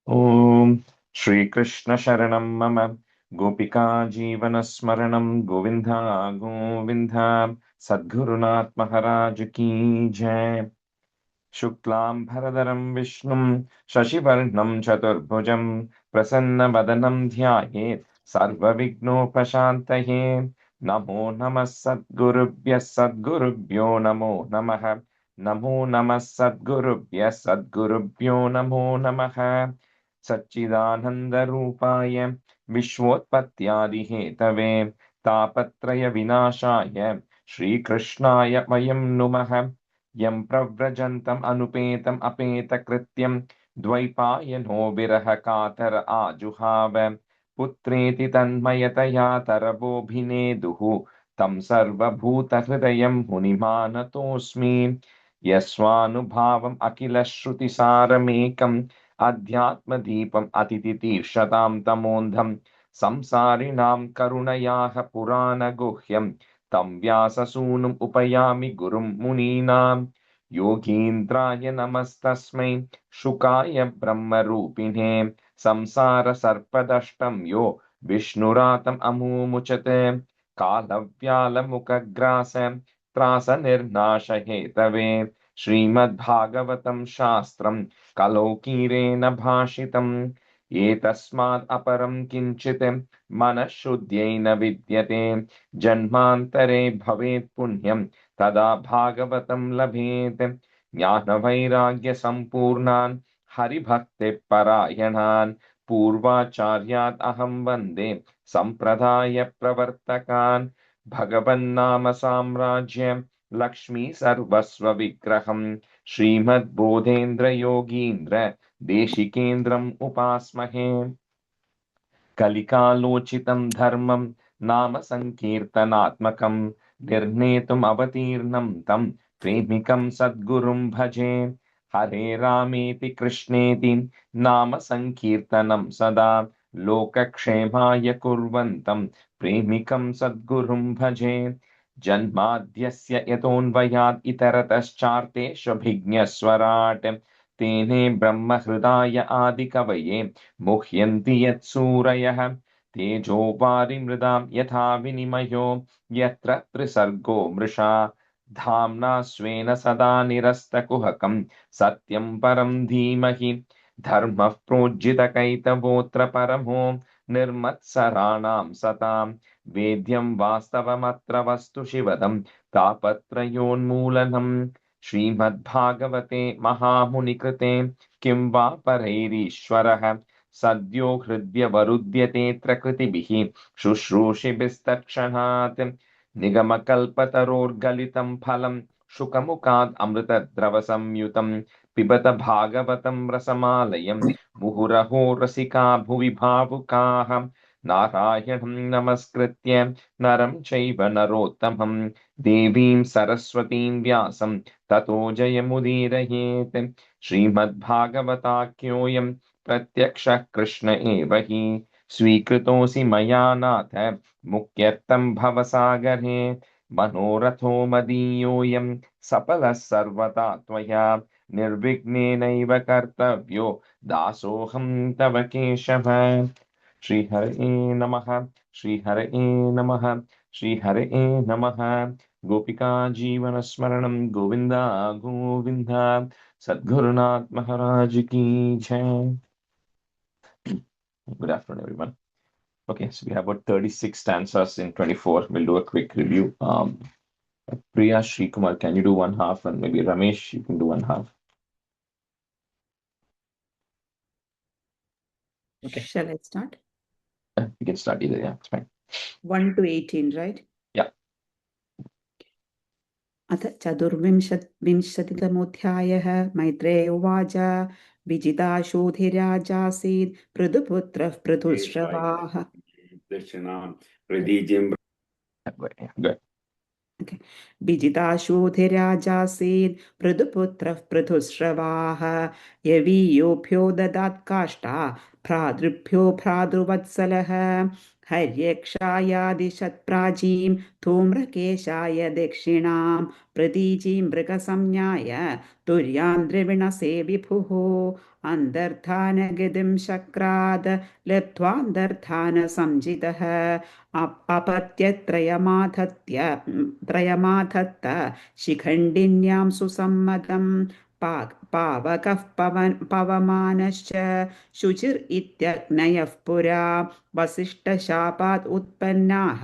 ॐ श्रीकृष्ण शरणं मम गोपिका जीवनस्मरणं गोविन्दा गोविन्दा सद्गुरुनाथ महाराज की जय। शुक्लां भरधरं विष्णुं शशिवर्णं चतुर्भुजं प्रसन्नवदनं ध्यायेत् सर्वविघ्नोपशान्तये। नमो नमः सद्गुरुभ्यः सद्गुरुभ्यो नमो नमः। नमो नमः सद्गुरुभ्यो नमो नमः। सच्चिदानन्दरूपाय विश्वोत्पत्त्यादिहेतवे तापत्रयविनाशाय श्रीकृष्णाय वयं नुमः। यं प्रव्रजन्तम् अनुपेतम् अपेतकृत्यं द्वैपायनो विरह कातर आजुहाव पुत्रेति तन्मयतया तरवोऽभिनेदुः तं सर्वभूतहृदयं मुनिमानतोऽस्मि। यस्वानुभावम् अखिलश्रुतिसारमेकम् अध्यात्मदीपम् अतितितीर्षतां तमोन्धं संसारिणां करुणयाः पुराणगुह्यम् तं व्याससूनुम् उपयामि गुरुं मुनीनां। योगीन्द्राय नमस्तस्मै शुकाय ब्रह्मरूपिणे संसारसर्पदष्टं यो विष्णुरातम् अमूमुचत् कालव्यालमुखग्रास त्रासनिर्नाशहेतवे श्रीमद्भागवतं शास्त्रं कलौकीरेण भाषितम् एतस्मात् अपरं किञ्चित् मनःशुद्ध्यै न विद्यते जन्मान्तरे भवेत् पुण्यं तदा भागवतं लभेत्। ज्ञानवैराग्यसम्पूर्णान् हरिभक्तिपरायणान् पूर्वाचार्यात् अहं वन्दे सम्प्रदायप्रवर्तकान्। भगवन्नाम साम्राज्य लक्ष्मी सर्वस्वविग्रहम् श्रीमद्बोधेन्द्रयोगीन्द्र देशिकेन्द्रम् उपास्महे। कलिकालोचितं धर्मं नाम संकीर्तनात्मकं निर्णेतुम् अवतीर्णं तं प्रेमिकं सद्गुरुं भजे। हरे रामेति कृष्णेति नाम संकीर्तनं सदा लोकक्षेमाय कुर्वन्तं प्रेमिकं सद्गुरुं भजे। जन्माद्यस्य यतोऽन्वयात् इतरतश्चार्तेष्वभिज्ञस्वराट् तेने ब्रह्महृदाय आदिकवये मुह्यन्ति यत्सूरयः तेजो वारिमृदां यथा विनिमयो यत्र त्रिसर्गो मृषा धाम्ना स्वेन सदा निरस्तकुहकं सत्यं परं धीमहि। धर्मः प्रोज्झितकैतवोऽत्र परमो निर्मत्सराणां सतां वेद्यं वास्तवमत्र वस्तु शिवदं तापत्रयोन्मूलनम्। श्रीमद्भागवते महामुनिकृते किं वा परैरीश्वरः सद्यो हृद्यवरुध्यतेऽत्र कृतिभिः शुश्रूषिभिस्तत्क्षणात् निगमकल्पतरोर्गलितं फलं शुकमुखात् अमृतद्रवसंयुतं पिबत भागवतं रसमालयं मुहुरहो रसिका भुवि भावुकाः। नारायणं नमस्कृत्य नरं चैव नरोत्तमं देवीं सरस्वतीं व्यासं ततो जयमुदीरयेत्। श्रीमद्भागवताख्योऽयं प्रत्यक्षः कृष्ण एव हि स्वीकृतोऽसि मया नाथ मुक्त्यर्थं भवसागरे। मनोरथो मदीयोऽयं सफलः सर्वदा त्वया निर्विघ्नेनैव कर्तव्यो दासोऽहं तव केशव। श्रीहरये नमः। श्रीहरये नमः। श्रीहरये नमः। गोपिका जीवनस्मरणं गोविन्दा गोविन्दा सद्गुरुनाथ महाराज की जय। Good afternoon, everyone. Okay, so we have about 36 stanzas in 24. We'll do a quick review. Priya, Sri Kumar, can you do one half? And maybe Ramesh, you can do one half. Okay. Shall I start? We can start either. Yeah, it's fine. 1 to 18, right? Yeah. अथ चतुर्विंशतितमोऽध्यायः मैत्रेय उवाच विजिताशोधिराजासीत् पृथुपुत्रः पृथुश्रवाः Good. विजिताशोधिराजासीत् पृथुपुत्रः पृथुश्रवाः यवीयोऽभ्यो ददात् काष्ठा भ्रातृभ्यो भ्रातृवत्सलः हर्यक्षायादिशत्प्राचीं धूम्रकेशाय दक्षिणां प्रतीचीं मृगसंज्ञाय तुर्यां द्रविणसे विभुः अन्तर्धानगतिं शक्राद लब्ध्वान्तर्धानसंजितः त्रयमाधत्त शिखण्डिन्यां सुसम्मतं पावकः पवमानश्च शुचिर् इत्यग्नयः पुरा वसिष्ठशापात् उत्पन्नाः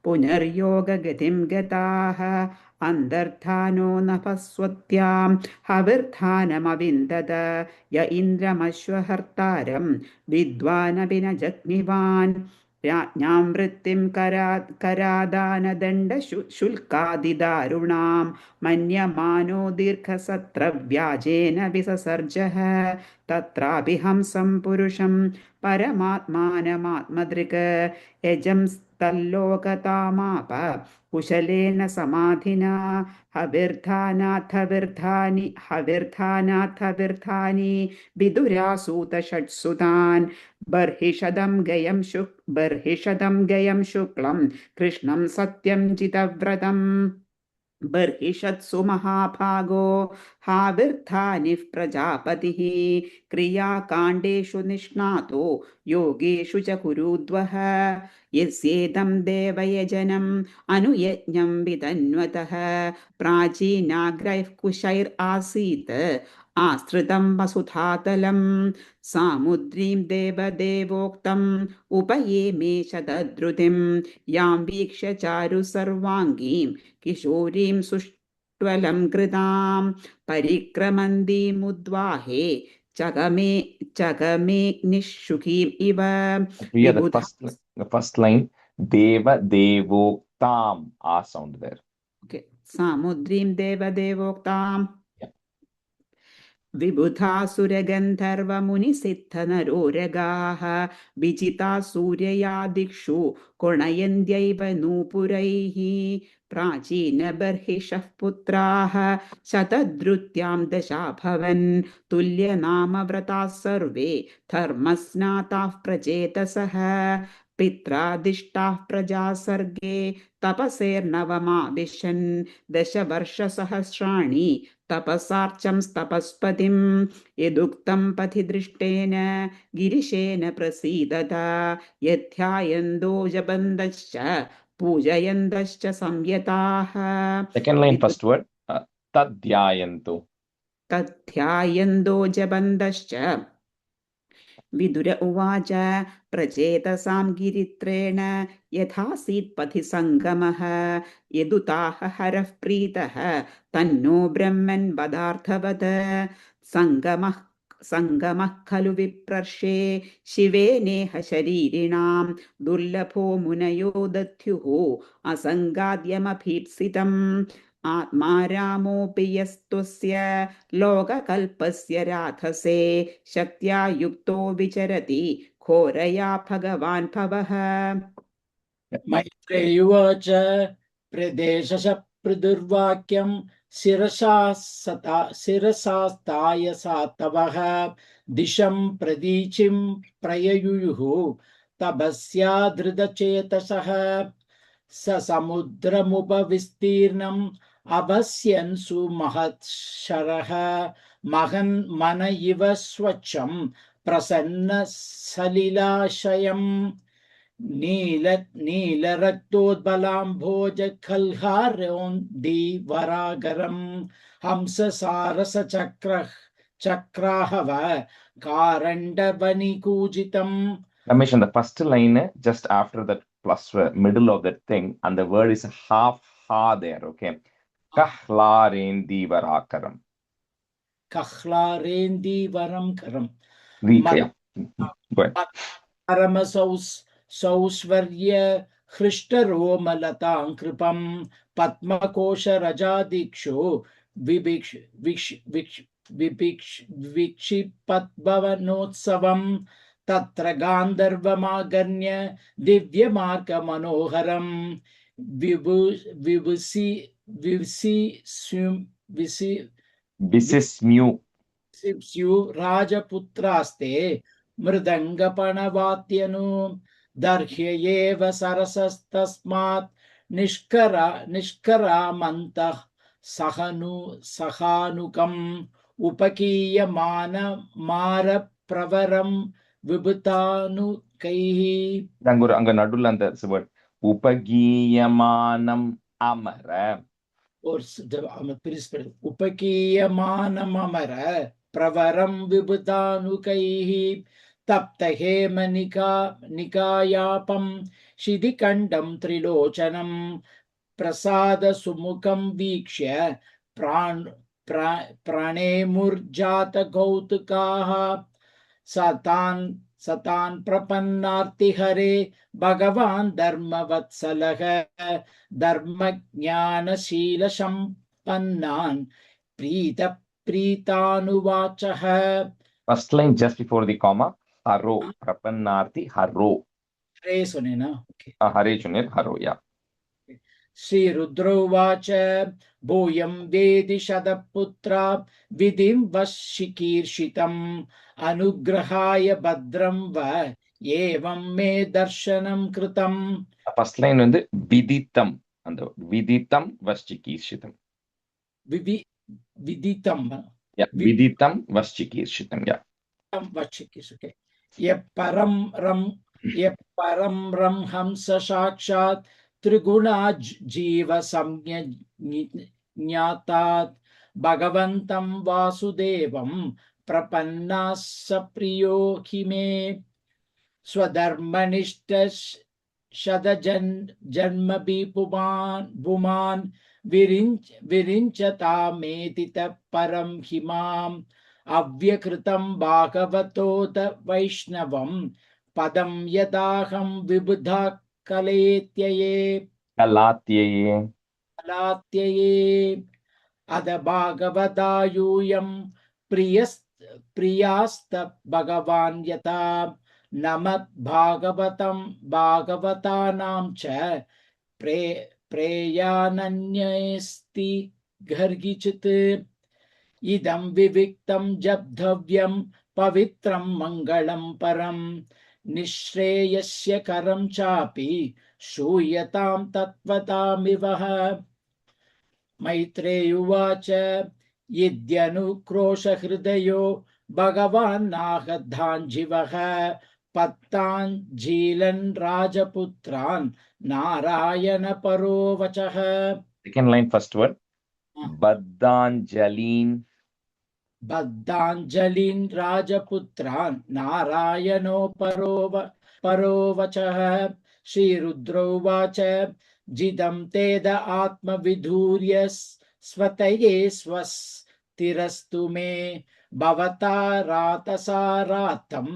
पुनर्योगगतिं गताः अन्तर्धानो नभस्वत्यां हविर्धानमविन्दत य इन्द्रमश्वहर्तारं विद्वानपि न जग्निवान् राज्ञां वृत्तिं करादानदण्डशुल्कादिदारुणां मन्यमानो दीर्घसत्रव्याजेन विससर्जः तत्रापि हंसं पुरुषं परमात्मानमात्मदृक् यजं तल्लोकतामाप कुशलेन समाधिना हविर्धानाथविर्धानि विदुरासूतषट्सुतान् बर्हिषदं गयं शुक्लं कृष्णं सत्यं जितव्रतम् बर्हिषत्सु महाभागो हाविर्धानिः प्रजापतिः क्रियाकाण्डेषु निष्णातो योगेषु च कुरुद्वः यस्येदं देवयजनम् अनुयज्ञं वितन्वतः प्राचीनाग्रैः कुशैरासीत् आश्रितं वसुधातलं सामुद्रीं देवदेवोक्तम् उपयेमे शतधृतिं यां वीक्ष्य चारु सर्वाङ्गीं किशोरीं सुष्ट्वलं कृतां परिक्रमन्दीमुद्वाहे चगमे निःशुकीम् इव Priya, विबुधा the first line, Deva Devoktam, ah sound there. Okay. सामुद्रीं देवदेवोक्ताम् Yeah. विबुधासुरगन्धर्वमुनिसिद्धनरोरगाः विजिता सूर्यया दिक्षु कुणयन्त्यैव नूपुरैः प्राचीनबर्हिषः पुत्राः शतधृत्यां दशाभवन् तुल्यनामव्रताः सर्वे धर्मस्नाताः प्रचेतसः पित्रादिष्टाः प्रजासर्गे तपसेर्नवमाविशन् दशवर्षसहस्राणि तपसार्चं तपस्पतिं यदुक्तं पथि दृष्टेन गिरिशेन प्रसीदत यध्यायन्दो जपन्दश्च पूजयन्दश्च संयताः Second line, first word, Tadhyayantu. तध्यायन्दो जपन्दश्च विदुर उवाच प्रचेतसां गिरित्रेण यथासीत्पथि सङ्गमः यदुताह हरः प्रीतः तन्नो ब्रह्मन् वदार्थवत् सङ्गमः खलु विप्रर्षे शिवेनेह शरीरिणां दुर्लभो मुनयो दध्युः असङ्गाद्यमभीप्सितम् आत्मा रामोऽपि यस्तुस्य लोककल्पस्य राधसे शक्त्या युक्तो विचरति घोरया भगवान् भवः मैत्रेयुवाच प्रदेशश पृदुर्वाक्यं शिरसास्ताय सातवः दिशं प्रदीचिं प्रययुः तपस्याधृतचेतसः स समुद्रमुपविस्तीर्णम् अवस्यन्सु महत्शरः महन्मन इव स्वच्छं प्रसन्न सलिलाशयम् नीलरक्तोद्बलाम्भोज खल्हारोन्दीवरागरम् हंससारसचक्राहव कारण्डवनिकूजितम्. Ramesh, and the first line, just after that plus middle of that thing, and the word is half ha there, okay? Kahlarendi varakaram. Kahlarendi karam. Yeah. Go ahead. सौस्वर्य हृष्टरोमलतां कृपं पद्मकोशरजादीक्षो विक्षिपद्भवनोत्सवं तत्र गान्धर्वमागण्य दिव्यमार्गमनोहरं विसिस्म्यु राजपुत्रास्ते मृदङ्गपणवाद्यनु दर्ह्य एव सरसस्तस्मात् निष्करामन्तः सहानुकम् उपकीयमानमारप्रवरं विभुतानुकैः. அங்க நடுவுல அந்த word உபகீயமானம் அமர. ஒரு उपकीयमानममर प्रवरं विभुतानुकैः तप्तहेमनिकायापं शिधिखण्डं त्रिलोचनं प्रसादसुमुखं वीक्ष्य प्राणेमुर्जातकौतुकाः सतान् प्रपन्नार्तिहरे भगवान् धर्मवत्सलः धर्मज्ञानशीलसम्पन्नान् प्रीतानुवाचः. First line just before the comma, haro, prapannarthi haro. हरे सुने ना. Hare Junir, haro, yeah. श्रीरुद्रोवाच भूयं वेदि शतपुत्रा विधिं वशिकीर्षितम् अनुग्रहाय भद्रं व एवं मे दर्शनं कृतम्. First line வந்து விதித்தம், அந்த விதித்தம் வஷ்சிகீர்ஷிதம். விதித்தம், yeah, விதித்தம் வஷ்சிகீர்ஷிதம், yeah. वशिकीर्षिते यपरं रं हंस साक्षात् त्रिगुणा जीव संज्ञातात् भगवन्तं वासुदेवं प्रपन्नाः स प्रियो हि मे स्वधर्मनिष्ठ शतजन्मभि पुमान् विरिञ्चतामेति परं हि माम् अव्यकृतं भागवतोत वैष्णवं पदं यदाहं विबुधा कलात्यये अद भागवतायूयं प्रियास्त भगवान् यथा नमत् भागवतानां च प्रेयानन्यस्ति गर्गिचित् इदं विविक्तं जप्तव्यं पवित्रं मङ्गलं परं निःश्रेयस्य करं चापि श्रूयतां तत्त्वतामिव. मैत्रेयुवाच यद्यनुक्रोशहृदयो भगवान् नागधाञ्जीवः पत्ताञ्जीलन् राजपुत्रान् नारायण परो वचः. Second line, first word. बद्धाञ्जलीन् राजपुत्रान् नारायणो परो वचः. श्रीरुद्रोवाच जिदं तेद आत्मविधूर्य स्वतये स्वस्तिरस्तु मे भवता रातसारातं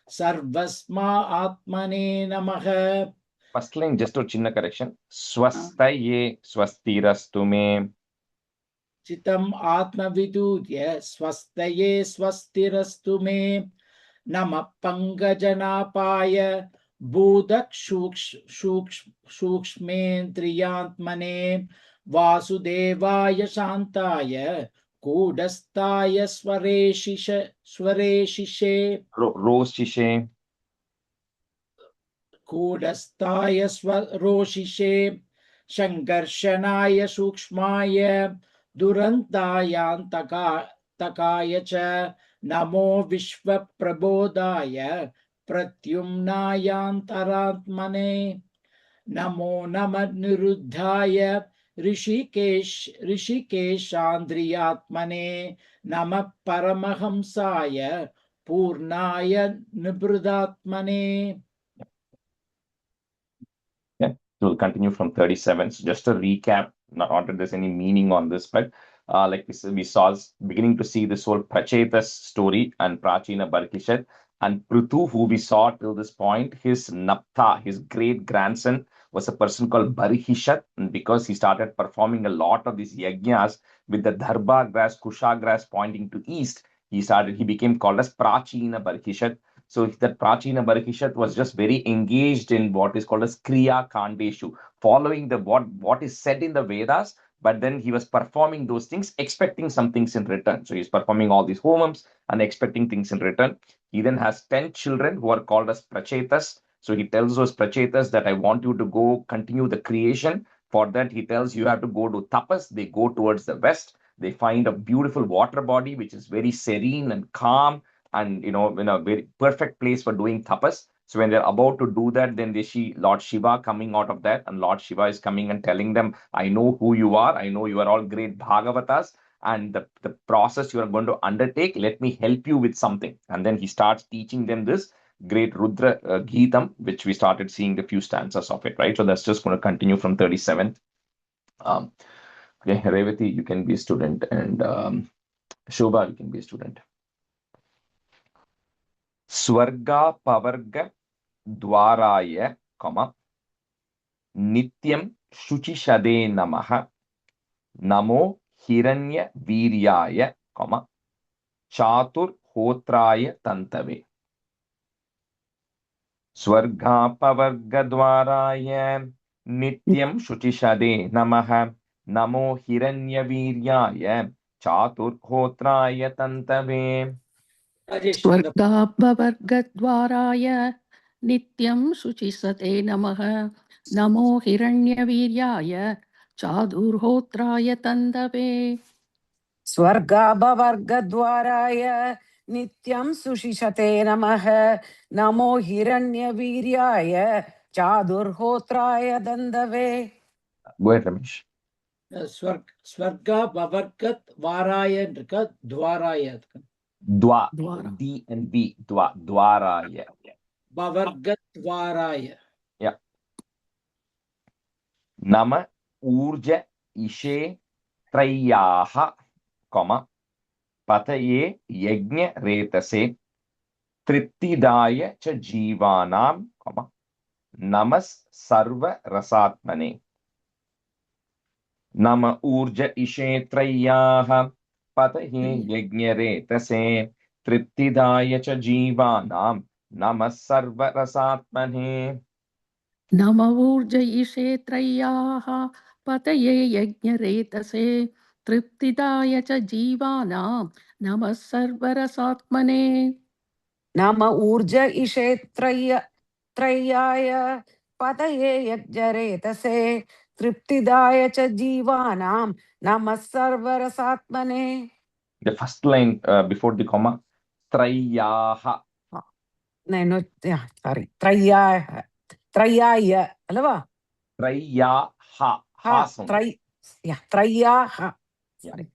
सर्वस्मा आत्मने नमः. First line just a chinna correction. Swastaye swastirastu me. चितम् आत्मविदूर्य स्वस्तये स्वस्तिरस्तु मे नमः पंकजनापाय सूक्ष्मेन्द्रियात्मने वासुदेवाय शान्ताय कूटस्थाय स्वरोषिषे संघर्षणाय सूक्ष्माय दुरन्तायान्तकाय च नमो विश्वप्रबोधाय प्रत्युम्नायान्तरात्मने नमो नमः निरुद्धाय ऋषिकेशान्द्रियात्मने नमः परमहंसाय पूर्णाय निबृदात्मने. We'll continue from 37. So just a recap, not that there's any meaning on this, but like we saw, beginning to see this whole Prachetas story and Prachina Barkishat and Prithu, who we saw till this point, his Naptha, his great grandson, was a person called Barhishat, and because he started performing a lot of these yajnas with the Dharba grass, Kusha grass pointing to east, he became called as Prachina Barhishat. So that Prachina Barhishat was just very engaged in what is called as Kriya Kandeshu, following what is said in the Vedas, but then he was performing those things, expecting some things in return. So he's performing all these homams and expecting things in return. He then has 10 children who are called as prachetas. So he tells those prachetas that I want you to go continue the creation. For that, he tells you have to go to tapas. They go towards the west. They find a beautiful water body, which is very serene and calm, and in a very perfect place for doing tapas. So when they're about to do that, then they see Lord Shiva coming out of that, and Lord Shiva is coming and telling them, I know who you are. I know you are all great Bhagavatas, and the process you are going to undertake, let me help you with something. And then he starts teaching them this great Rudra Geetam, which we started seeing the few stanzas of it, right? So that's just going to continue from 37th. Okay, Revati, you can be a student, and Shobha, you can be a student. Swarga Pavarga Dwaraya, Nityam Shuchishade Namaha, Namo Hiranya Viryaya, Chatur Hotraya Tantave. Swarga Pavarga Dwaraya, Nityam Shuchishade Namaha, Namo Hiranya Viryaya, Chatur Hotraya Tantave. Swargabhavargadvaraya Nityam Suchisate Namaha Namo Hiranyaviryaya Chadurhotraya Tandave. Swargabhavargadvaraya Nityam Sushishate Namaha Namo Hiranyaviryaya Chadurhotraya Dandave. Go ahead, Ramesh. Swarga Bavargat Varaya Dwaraya. Dwa, Dwara. D and B, Dwa, Dwaraya. Bavargat Varaya. Yeah. Nama Urja Ishe Trayaha, Pataye Yajna Retase, Triptidaya Cha Jivanam, Namas Sarva Rasatmane. Nama Urja Ishe Trayaha, Pataye Yajna Retase, Triptidaya Cha Jivanam, Namas Sarva Rasatmane. Namavurja Ishe Trayaha Pataye Yajnaretase Triptidaya Cha Jivanam Namas Sarvarasatmane. Nama Urja Ishetrayaya Pataye Yajjaretase Triptidaya Cha Jivanam Namasarvarasatmane. The first line before the comma, Trayaha. No, yeah, sorry. Trayaya. Alava? Trayaha. Ha sound. Trayaha. Sorry.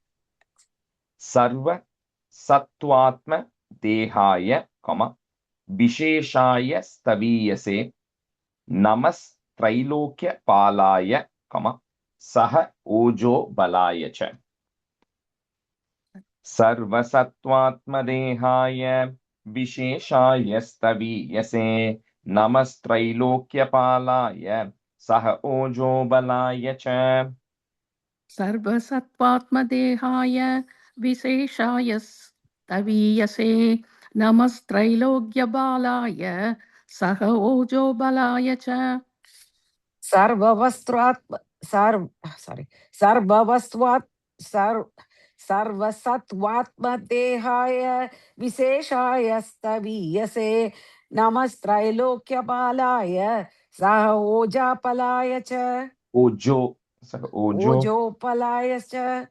Sarva Sattvatma Dehaya, Visheshaya Staviyase, Namas Trailokya Palaya, Saha Ojo Balaya Cha. Sarva Sattvatma Dehaya, Visheshaya Staviyase, Namas Trailokya Palaya, Saha Ojo Balaya Cha. Sarvasatvatmadehaya Viseshaya Taviyase Namastrailogya Balaya Saha Ojo Balaya Cha. Sarvasatvatmadehaya Viseshaya Staviyase Namastrailokya Saha Ojapalaya Cha. Ojo. Ojopalaya Cha.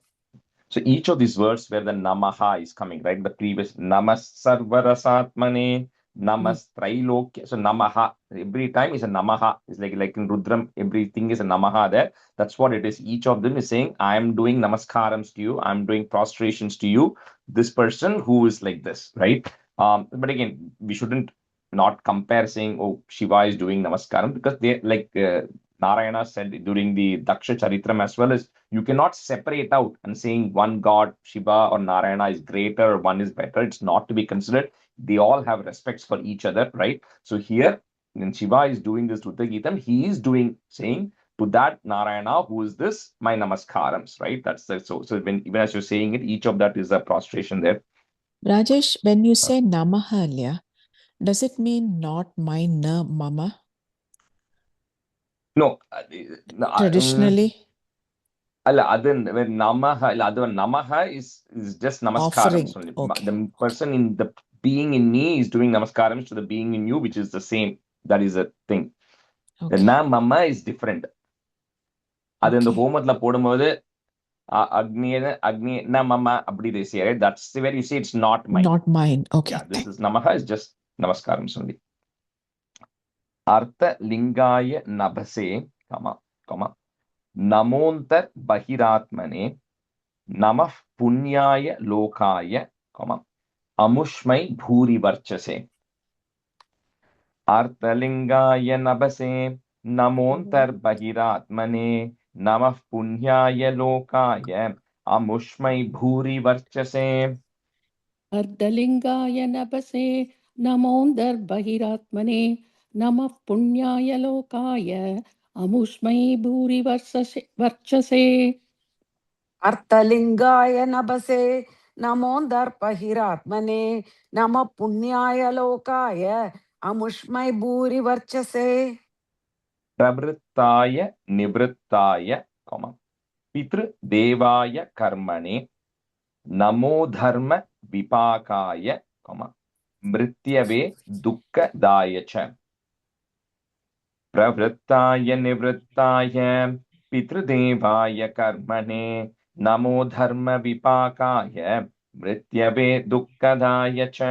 So each of these words where the namaha is coming, right? The previous namas sarvarasatmane, namas trailokya. So namaha, every time is a namaha. It's like in Rudram, everything is a namaha there. That's what it is. Each of them is saying, I am doing namaskarams to you. I'm doing prostrations to you. This person who is like this, right? But again, we shouldn't not compare saying, oh, Shiva is doing namaskaram, because they like Narayana said during the Daksha Charitram as well, as you cannot separate out and saying one god, Shiva or Narayana, is greater or one is better. It's not to be considered. They all have respects for each other, right? So here, when Shiva is doing this Rudra Geetam, he is saying to that Narayana, who is this, my namaskarams, right? That's the, so when even as you're saying it, each of that is a prostration there. Rajesh, when you say namaha, does it mean not my na mama? No. Traditionally? Namaha is just namaskaram. Offering. So Okay. the person in the being in me is doing namaskaram to the being in you, which is the same. That is a thing. The Okay. Namama is different. அது இந்த Okay. ஹோமத்துல போடும்போது Agni Namama Abdi they say, right? That's where you say it's not mine. Not mine. Okay. Yeah, this is Namaha is just Namaskaram only. Artha Lingaya Nabhase, comma, Namontar Bahiratmane, Namah Punyaya Lokaya, comma, Amushmai Bhuri Varchase. Artha Lingaya Nabhase, Namontar Bahiratmane, Namah Punyaya Lokaya, Amushmai Bhuri Varchase. अर्धलिङ्गाय नभसे नमोऽन्तर्बहिरात्मने नमः पुण्याय लोकाय अमुष्मै भूरिवर्चसे अर्थलिङ्गाय नभसे नमोऽन्तर्बहिरात्मने नमः पुण्याय लोकाय अमुष्मै भूरिवर्चसे प्रवृत्ताय निवृत्ताय पितृदेवाय कर्मणे नमो धर्म विपाकाय मृत्यवे दुःखदाय च प्रवृत्ताय निवृत्ताय पितृदेवाय कर्मणे नमो धर्म विपाकाय मृत्यवे दुःखदाय च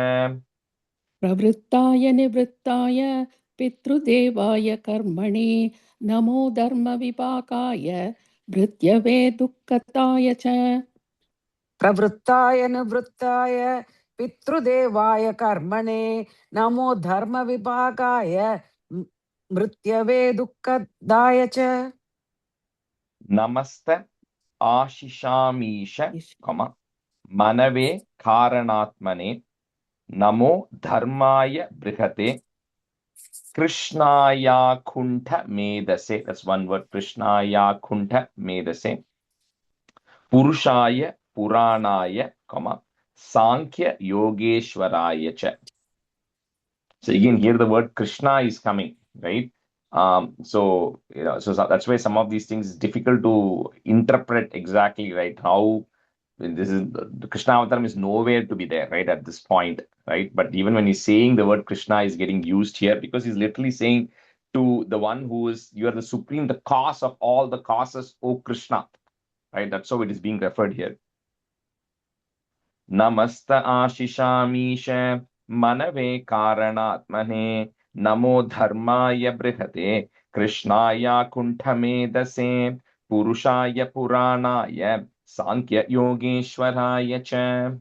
प्रवृत्ताय निवृत्ताय पितृदेवाय कर्मणे नमो धर्मविपाकाय मृत्यवे दुःखताय च प्रवृत्ताय निवृत्ताय पितृदेवाय कर्मणे नमो धर्मविभागाय मृत्यवे दुःखदाय च नमस्त आशिषामीश मनवे कारणात्मने नमो धर्माय बृहते कृष्णायाकुण्ठ मेधसे. That's one word. कृष्णायाकुण्ठ मेधसे पुरुषाय पुराणाय सांख्य योगेश्वराय च. So again here the word Krishna is coming, right? So that's why some of these things is difficult to interpret exactly, right? How this is the Krishna Avataram is nowhere to be there, right, at this point, right? But even when he's saying the word Krishna is getting used here because he's literally saying to the one who is, you are the supreme, the cause of all the causes, O Krishna, right? That's how it is being referred here. Namasta Ashishamisha Manave Karanatmane Namo Dharmaya Brihate Krishnaya Kuntamedase Purushaya Puranaya Sankhya Yogeshwaraya Cha.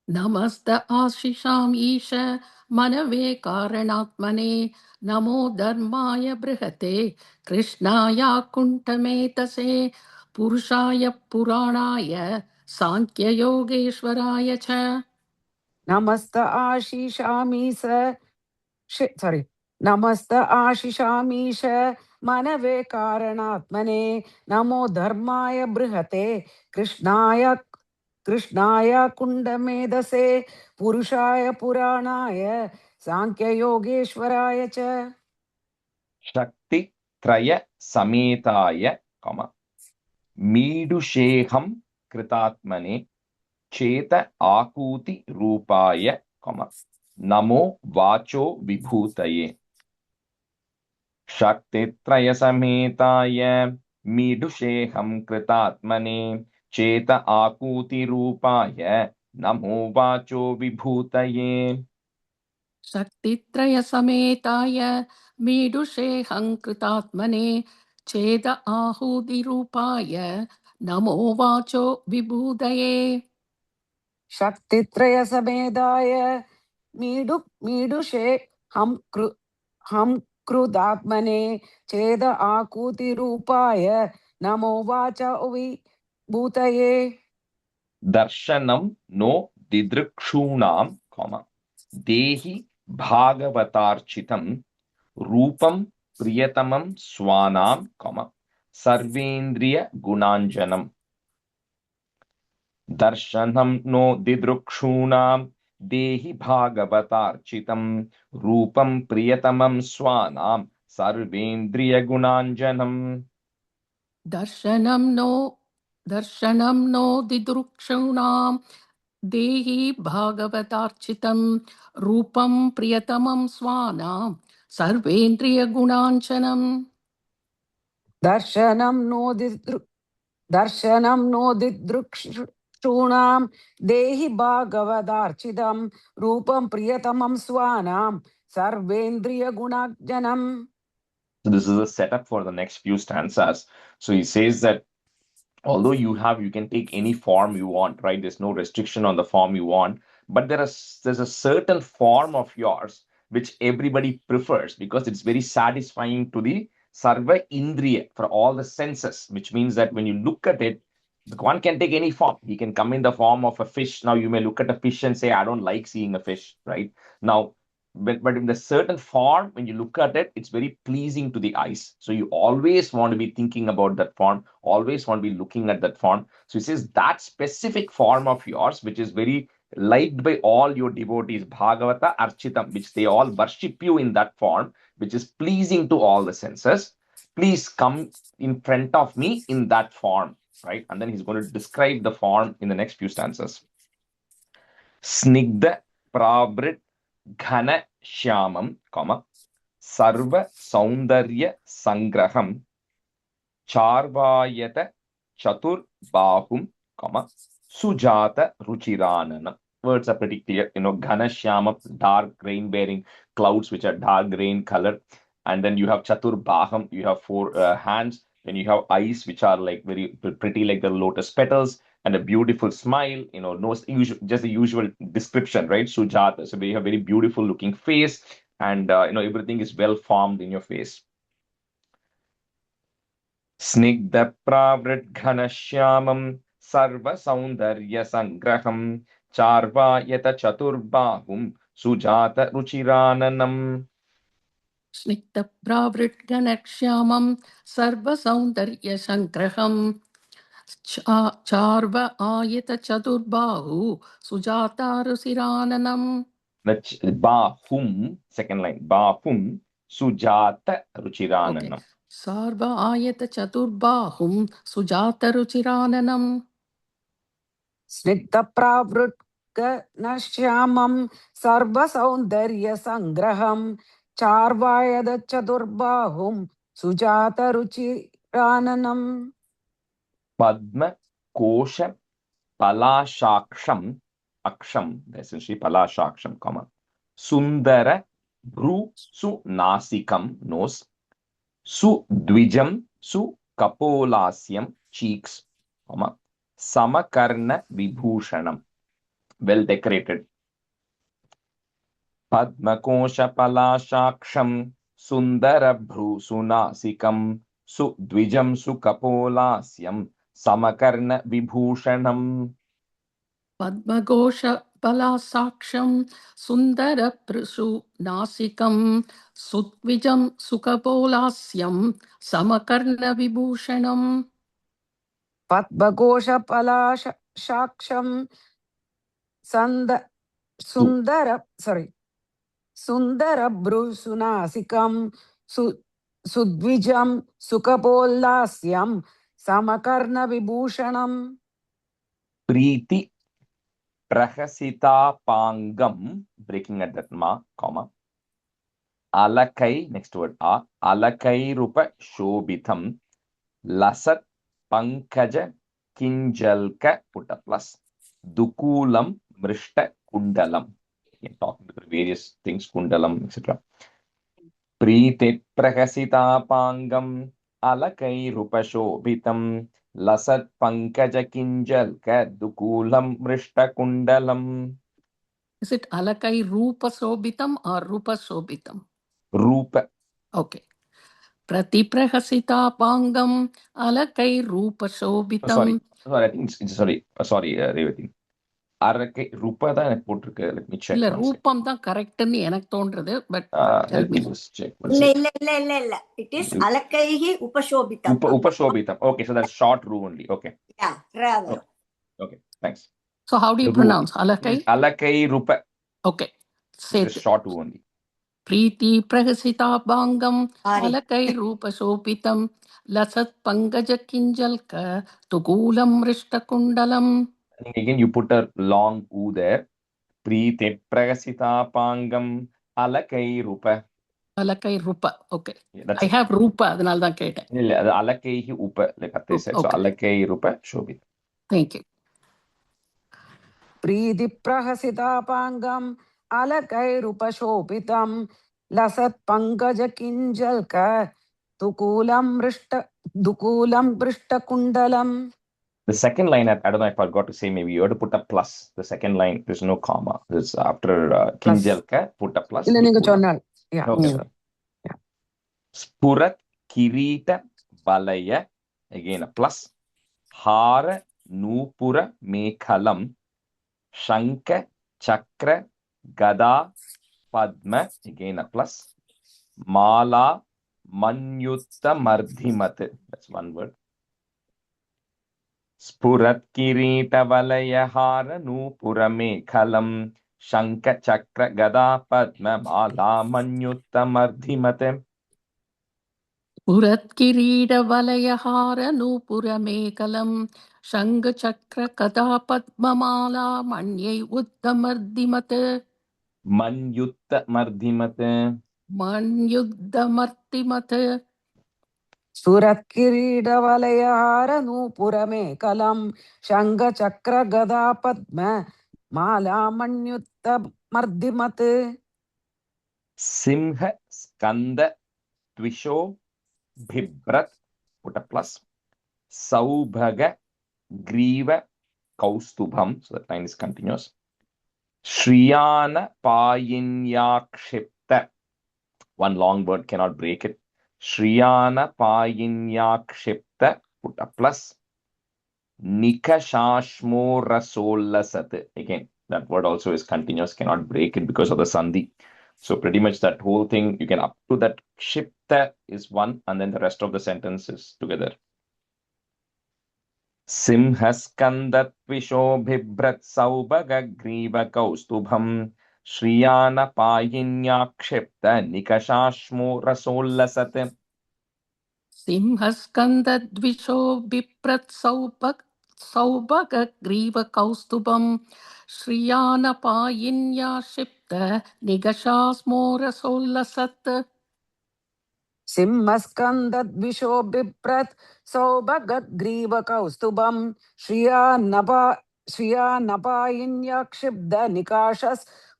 नमस्त आशिषाम् ईश मनवे कारणात्मने नमो धर्माय बृहते कृष्णाय कुण्ठमेतसे पुरुषाय पुराणाय साङ्ख्ययोगेश्वराय च नमस्त आशिषामीश नमस्त आशिषामीश मनवे कारणात्मने नमो धर्माय बृहते कृष्णाय कुण्डमेधसे पुरुषाय पुराणाय सांख्ययोगेश्वराय च Shakti Traya Sametaya, Meedusheham Kritatmane Cheta Akuti Rupaya, Namo Vacho Vibhutaye. Shaktitraya Sametaya Meedusheham Kritatmane Cheta Akuti Rupaya Namo Vacho Vibhutaye. शक्तित्रय समेताय मीडुषेऽहङ्कृतात्मने चेद आहूतिरूपाय नमो वाचो विभूतये शक्तित्रय समेदाय मीडुषे हम कृदात्मने चेद आकूतिरूपाय नमो वाच भूतये Darshanam no didrikshunam, Dehi Bhagavatarchitam Rupam Priyatamam Swanam, Sarvendriya Gunanjanam. Darshanam no didrukshunam Dehi Bhagavatarchitam Rupam Priyatamam Swanam Sarvendriya Gunanjanam. Darshanam no didrukshunam dehi bhagavatarchitam rupam priyatamam swanam sarvendriya gunanchanam. Darshanam no didrukshunam dehi bhagavadarchidam rupam priyatamam swanam sarvendriya gunajnanam. So this is a setup for the next few stanzas. So he says that although you can take any form you want, right? There's no restriction on the form you want, but there's a certain form of yours which everybody prefers because it's very satisfying to the sarva indriya, for all the senses, which means that when you look at it, one can take any form. He can come in the form of a fish. Now you may look at a fish and say, I don't like seeing a fish, right? Now, but in the certain form, when you look at it, it's very pleasing to the eyes. So you always want to be thinking about that form, always want to be looking at that form. So he says that specific form of yours, which is very liked by all your devotees, Bhagavata Architam, which they all worship you in that form, which is pleasing to all the senses. Please come in front of me in that form, right? And then he's going to describe the form in the next few stanzas. Snigdha Prabrit Ghana Shyamam, Sarva Saundarya Sangraham Charvayata Chatur Bahum, Sujata Ruchirananam. Words are pretty clear. Ghana Shyamam, dark grain bearing clouds which are dark grain color. And then you have Chatur Baham, you have four hands. Then you have eyes which are like very pretty like the lotus petals, and a beautiful smile, just the usual description, right? Sujata. So we have very beautiful looking face, and everything is well formed in your face. Snigdha pravrit ghanashyamam sarva saundarya sangraham charvayata chaturbahum sujata ruchirananam. Snigdha pravrit ganakshyamam sarva saundarya sangraham charva ayata chaturbahu sujata rusirananam. Bahum, second line, Bahum sujata ruchirananam. Okay. Sarva ayata chaturbahum sujata ruchirananam. Snigdha pravrutganashyamam sarva saundarya sangraham charvayada chadurbahum sujata ruchirananam. Padma Kosha Palashaksham, Aksham, essentially Palashaksham, Sundara Bru Su Nasikam, nose, Su Dwijam Su Kapolasyam, cheeks, Samakarna Vibhushanam, well decorated. Padmakosha Palashaksham, Sundara Bru Su Nasikam, Su Dwijam Su Kapolasyam, Samakarna Vibhushanam. Padmagosha Balasaksham Sundara Prasu Nasikam Sudvijam Sukapolasyam Samakarna Vibhushanam. Padmagosha palashaksham Sundara brusunasikam Sudvijam Sukapolasyam Samakarna Vibhushanam. Preeti Prahasita Pangam, breaking at that ma, Alakai, next word, Alakai Rupa Shobitham, Lasat Pankaja Kinjalka, put a plus, Dukulam Mrishta Kundalam. Talking about various things, Kundalam, etc. Preeti Prahasita Pangam, Alakai Rupa Shobitham, Lasat Pankaja Kinjalka, Dukulam Mrishta Kundalam. Is it Alakai Rupa Sobitam or Rupa Sobitam? Rupa. Okay. Pratiprahasita Pangam Alakai Rupa Sobitam. Sorry, I think sorry, Revati. Arakai Rupa தான் எனக்கு போட்டிருக்கு. Let me check. இல்ல ரூபம் தான் கரெக்ட்னு எனக்கு தோன்றது. But let me just check. இல்ல. It is Alakaihi Upashobitam. Upashobitam. Okay, so that's short ru only. Okay. Yeah, rather. Okay, thanks. So how do you pronounce Alakai? Alakai Rupa. Okay. Say just short ru only. प्रीति प्रहसिताभाङ्गम् Sorry. अलकैरूपशोभितं लसत् पङ्कजकिञ्जल्क तुकूलं मृष्टकुण्डलम्. Again, you put a long U there. Prite pragasitapangam alakai rupa. अलकैरूप. Okay. Yeah, that's I it. have ரூப, அதனால தான் கேட்டேன். அது alakaihi upa, like Atte said. So Okay. alakai rupa shobit. Thank you. प्रीतिप्रहसितापाङ्गम् अलकैरुपशोभितं लसत्पङ्कजकिञ्जल्क दुकूलं पृष्ठकुण्डलम्. The second line, I don't know if I forgot to say, maybe you have to put a plus. The second line, there's no comma. It's after kinjalka, put a plus. இல்ல நீங்க Dukulam. சொன்னால். Yeah. Okay, sir. Yeah. Spurat kirita balaya, again a plus. Hara nupura mekhalam, shanka chakra gada padma, again a plus. Mala manyutta mardhimat, that's one word. Spurat kirita valaya hara nupura mekhalam, shanka chakra gada padma mala manyutta mardhimat. पुरत्किरीटवलयहार नूपुरमेकलं शङ्खचक्र कदा पद्ममाला मण्यै उद्धमर्दिमत्. Manyutta mardhimat. मण्युद्धमर्तिमत्. सुरत्किरीटवलयहारनूपुरमेकलं शङ्खचक्रगदापद्म मालामण्युत्तमर्दिमत्. Simha skanda tvisho bhibrat, put a plus. Saubhaga griva kaustubham, so that line is continuous. Shriyana payinyakshipta, one long word, cannot break it. Shriyana payinyakshipta, put a plus. Nikashashmo rasolasat, again, that word also is continuous, cannot break it because of the sandhi. So pretty much that whole thing, you can up to that shipta is one, and then the rest of the sentence is together. Simhaskandat vishobhibrat saubhagagriva kaustubham shriyana payinyakshipta nikashashmo rasolasat. सिंहस्कन्दद्विषो बिभ्रत् सौभगग्रीवकौस्तुभं श्रियानपायिन्या क्षिप्त निगशास्मोरसोल्लसत्. सिंहस्कन्दद्विषो बिभ्रत् सौभगग्रीवकौस्तुभं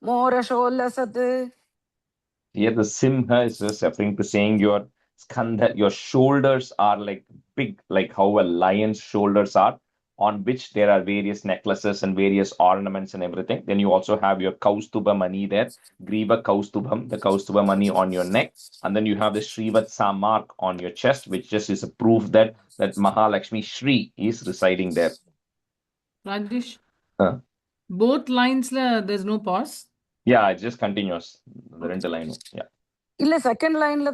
श्रियानपायिन्यक्षिब्धनिकाशस्मोरशोल्लसत्. Here the simha is just referring to saying your skandha, your shoulders are like big, like how a lion's shoulders are, on which there are various necklaces and various ornaments and everything. Then you also have your kaustuba mani there, griva kaustubham, the kaustuba mani on your neck, and then you have the Srivatsa mark on your chest, which just is a proof that Mahalakshmi Shri is residing there. Rajesh, Uh. both lines there's no pause. Yeah, it's just continuous. The rental line. Yeah. இல்ல second லைன்ல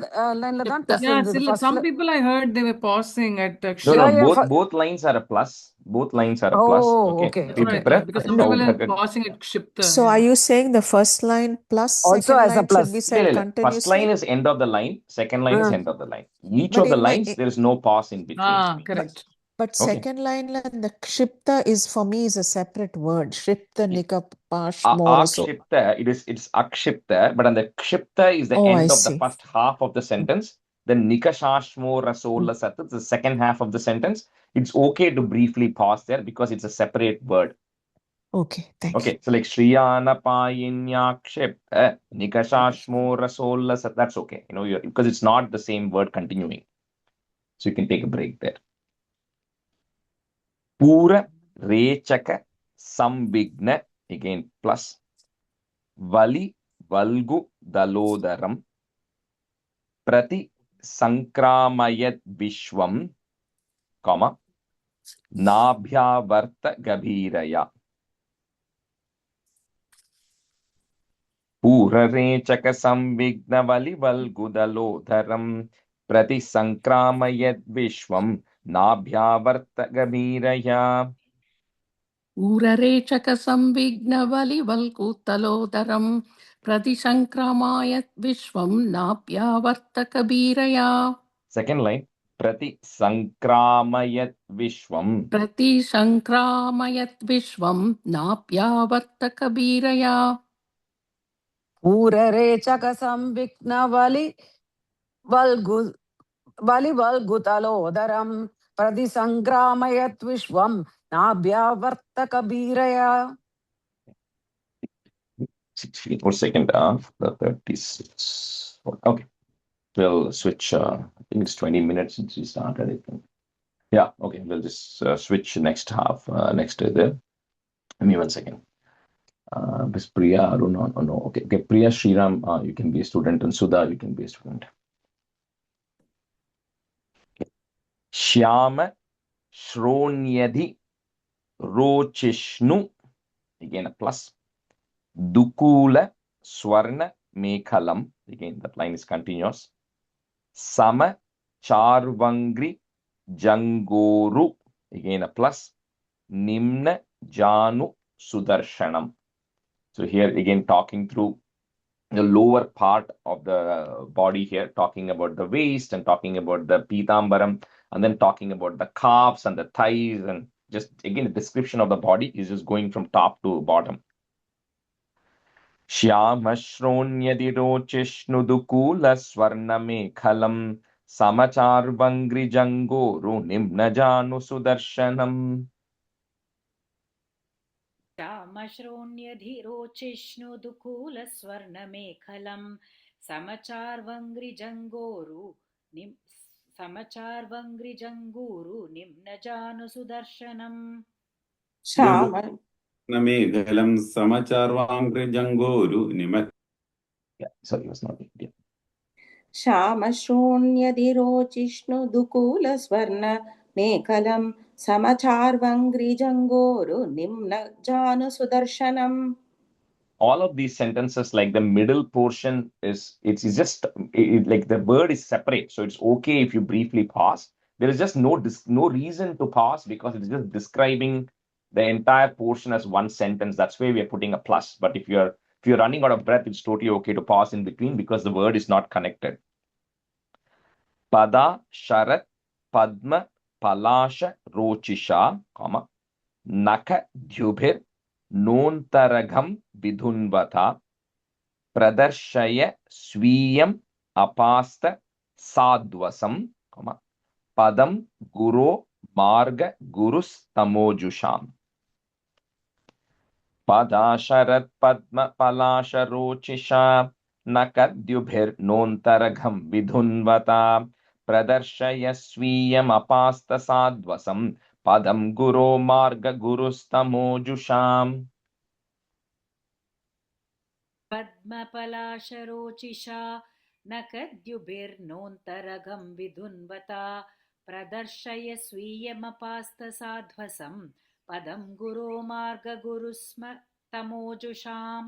தான் plus Yeah, இருந்தது. still, First some people I heard they were pausing at No, Yeah, both lines are a plus. Both lines are a Oh, plus. okay. Alright, Bibrat, because some people are Saubhaga. pausing at Kshipta. So are you saying the first line plus Also second as a line plus. should be said First continuously? line is end of the line. Second line is Ah. end of the line. Each But of the in my- lines, there is no pause in between. Correct. But Okay. second line, the kshipta is for me is a separate word. Shripta nikapash moraso. Akshipta, it's akshipta, but on the kshipta is the Oh, end I of the see. first half of the sentence. Then nikashashmo rasola sat, the second half of the sentence. It's okay to briefly pause there because it's a separate word. Okay, thank Okay, so like Shriyana Payinyakshipta Nikashashmo Rasola sat, that's okay. Because it's not the same word continuing. So you can take a break there. Pura Rechaka Sambigna, again plus. Vali Valgu Dalodaram Prati Sankramayat Vishwam, comma, Nabhyavarta Gabhiraya. Purarechaka Sambigna Vali Valgudalodaram Prati Sankramayat Vishwam Nabhyavarta Gabhiraya. ऊररेचकसंविघ्नवलिवल्कुतलोदरं प्रतिसङ्क्रामयत् विश्वं नाप्यावर्तकबीरया. Second line, Prati Sankramayat Vishwam. प्रतिसङ्क्रामयत् विश्वं नाप्यावर्तकबीरया. पूररेचक संविघ्न बलिवल्गुतलोदरं प्रतिसङ्ग्रामयत् विश्वं नाभ्यावर्तकबीरया. 64 second, the 36. Okay, we'll switch. I think it's 20 minutes since we started it. Yeah, okay, we'll just switch next half, next there. Give me 1 second. This Priya, Aruna, no, okay, Priya Shriram, you can be a student, and Sudha, you can be a student. Shyama Shronyadhi Rochishnu, again a plus. Dukula Swarna Mekhalam, again that line is continuous. Sama Charvangri Jangoru, again a plus. Nimna Janu Sudarshanam. So here again talking through the lower part of the body here, talking about the waist and talking about the pitambaram, and then talking about the calves and the thighs, and just again the description of the body is just going from top to bottom. Shyamashronyadirochishnudukula swarnamekhalam samacharvangrijangoru nimnajanu sudarshanam. श्यामश्रोण्यधिरोचिष्णुदुकूलस्वर्णमेखलं समचार्वङ्घ्रिजङ्गोरु निम्नजानुसुदर्शनम्. मेघलं समचार्वाङ्घ्रिजङ्गोरु Sorry, it was not India. श्यामश्रोण्यधिरोचिष्णुदुकूलस्वर्णमेखलं समचार्वङ्घ्रिजङ्गोरु निम्नजानुसुदर्शनम्. All of these sentences, like the middle portion it's just like the word is separate, so it's okay if you briefly pause. There is just no reason to pause because it's just describing the entire portion as one sentence. That's why we are putting a plus. But if you're running out of breath, it's totally okay to pause in between because the word is not connected. Pada Sharat Padma Palasha Rochisha, comma, Naka Dhyubhir Nontaragam Vidhunvata Pradarshaya Swiyam Apasta Sadvasam, Padam Guru Marga Gurus Tamojusham. Padasharat Padma Palasha Rochisha Nakadyubhir Nontaragam Vidhunvata Pradarshaya Swiyam Apasta Sadvasam Padam Guru Marga Gurus Tamojusham. पद्मपलाशरोचिषा नकद्युभिर्नोन्तरगं विधुन्वता प्रदर्शय स्वीयमपास्तसाध्वसं पदं गुरो मार्गगुरुस्म तमोजुषाम्.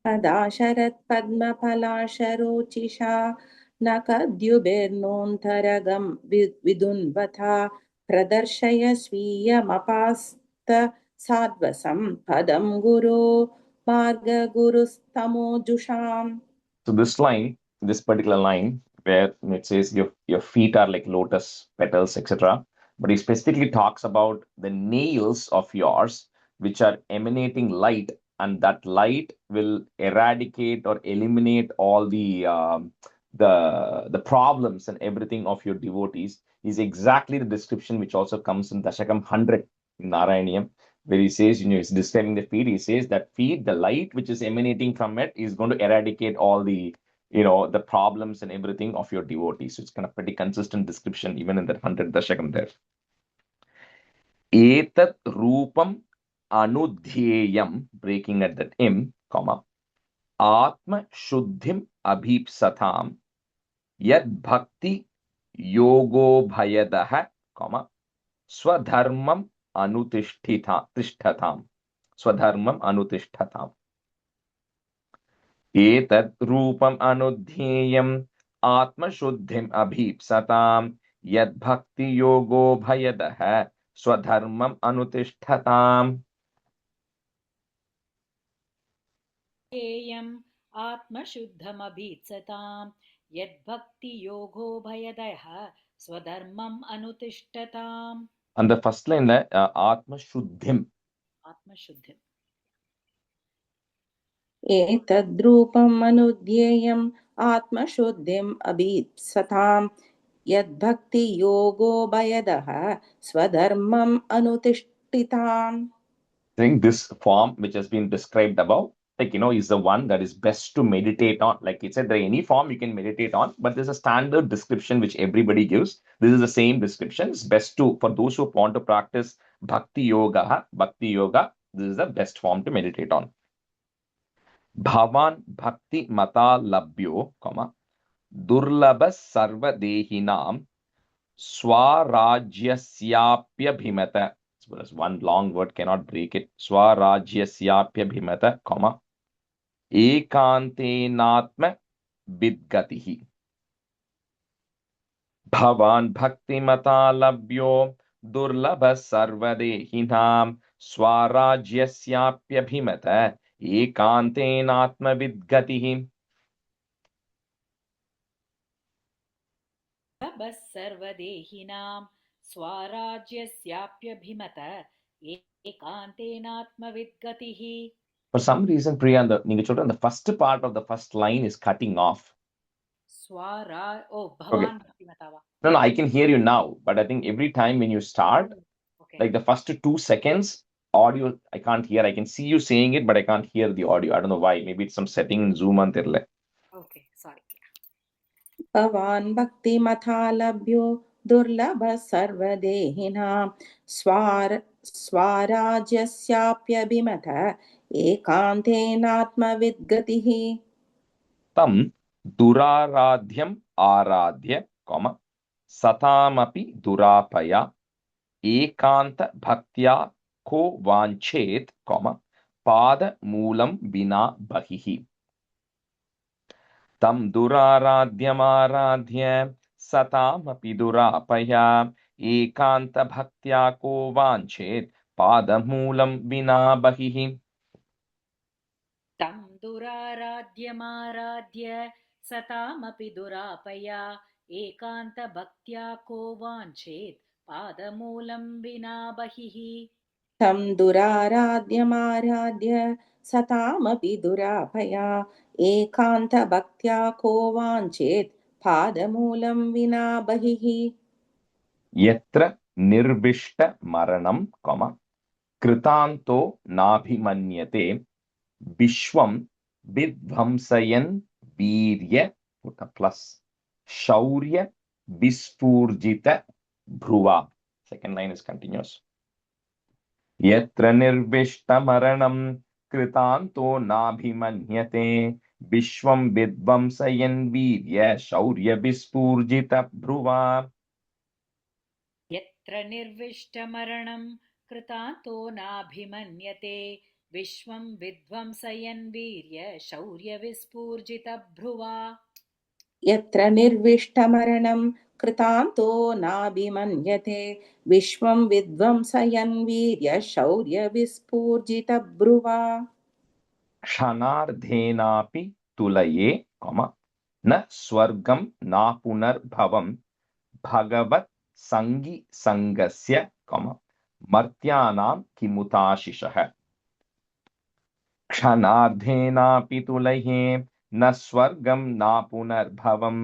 पदाशरत्पद्मपलाशरोचिषा नकद्युभिर्नोन्तरगं विधुन्वथा प्रदर्शय स्वीयमपास्तसाध्वसं पदं गुरो मार्गगुरुस्तमोजुषाम्. So this particular line, where it says your feet are like lotus petals, etc. But he specifically talks about the nails of yours, which are emanating light, and that light will eradicate or eliminate all the problems and everything of your devotees. Is exactly the description which also comes in Dashakam 100 in Narayaniam, where he says, he's describing the feet. He says that feet, the light which is emanating from it is going to eradicate all the, the problems and everything of your devotees. So it's kind of pretty consistent description even in that 100th Dashakam there. Etat Rupam Anudhyeyam, breaking at that M, comma, Atma Shuddhim Abhipsatham, Yad Bhakti Yogo Bhayadaha, comma, Swadharmam Anutishtatam. Swadharmam Anutishtatam. Etat Rupam Anudhyeyam Atma Shuddhim Abhipsatam Yad Bhakti Yogo Bhayadaha Swadharmam Anutishtatam. एयम् आत्मशुद्धमभीत्सताम् यद्भक्तियोगो भयदयः स्वधर्मम् अनुतिष्ठताम्. And the first line, Atma Shuddhim. आत्मशुद्धिम्. एतद्रूपम् अनुध्येयम् आत्मशुद्धिम् अभीप्सताम् यद्भक्तियोगो भयदः स्वधर्मम् अनुतिष्ठिताम्. I think this form which has been described above, is the one that is best to meditate on. Like it said, there any form you can meditate on, but there's a standard description which everybody gives. This is the same description. It's best for those who want to practice bhakti yoga, this is the best form to meditate on. Bhavan bhakti mata labhyo, durlabha sarva dehinam swarajyasyapyabhimata. So there's one long word, cannot break it. Swarajyasyapyabhimata, ekantenatma vidgatihi. Bhavan bhaktimata labhyo durlabha sarvadehinam swarajyasyapyabhimata ekantenatma vidgatihi. सर्वदेहिनां स्वराज्यस्याप्यभिमत एकान्तेनात्मविद्गतिः. For some reason, Priya, the first part of the first line is cutting off. Bhavan Bhaktimata. No, I can hear you now, but I think every time when you start, like the first 2 seconds, audio, I can't hear. I can see you saying it, but I can't hear the audio. I don't know why. Maybe it's some setting in Zoom antirle. Okay, sorry. भवान् भक्तिमथा लभ्यो दुर्लभः सर्वदेहिनां स्वाराज्यस्याप्यभिमतः एकान्तेनात्मविद्गतिः. Tam duraradhyam aradhya, satamapi durapaya ekanta bhaktya ko vanchet, pada moolam vina bahihi. Tam duraradyamaradhya satamapi durapaya ekanta bhaktya ko vanchet padamoolam vina bahihi. Tam duraradyamaradhya satamapि durapaya ekanta bhaktya ko vanchet padamoolam vina bahihi. तं दुराराध्यमाराध्य सतामपि दुरापया एकान्तभक्त्या को वाञ्छेत् पादमूलं विना बहिः. Yatra nirvishta maranam, kritanto nabhimanyate vishwam vidvamsayan virya, put a plus, shaurya vispurjita bhruva. Second line is continuous. Yatra nirvishta maranam kritanto nabhimanyate vishwam vidvamsayan virya shaurya vispurjita bhruva. यत्र निर्विष्टमरणं कृतान्तो नाभिमन्यते विश्वं विध्वंसयन् वीर्य शौर्यविस्फूर्जितभ्रुवा. यत्र निर्विष्टमरणं कृतान्तो नाभिमन्यते विश्वं विध्वंसयन् वीर्य शौर्यविस्फूर्जितभ्रुवा. क्षणार्धेनापि तुलये, न स्वर्गं न पुनर्भवं भगवत् संगी संगस्य, मर्त्यानां किमुताशिषः. क्षणार्धेनापि तुलये न स्वर्गं न पुनर्भवं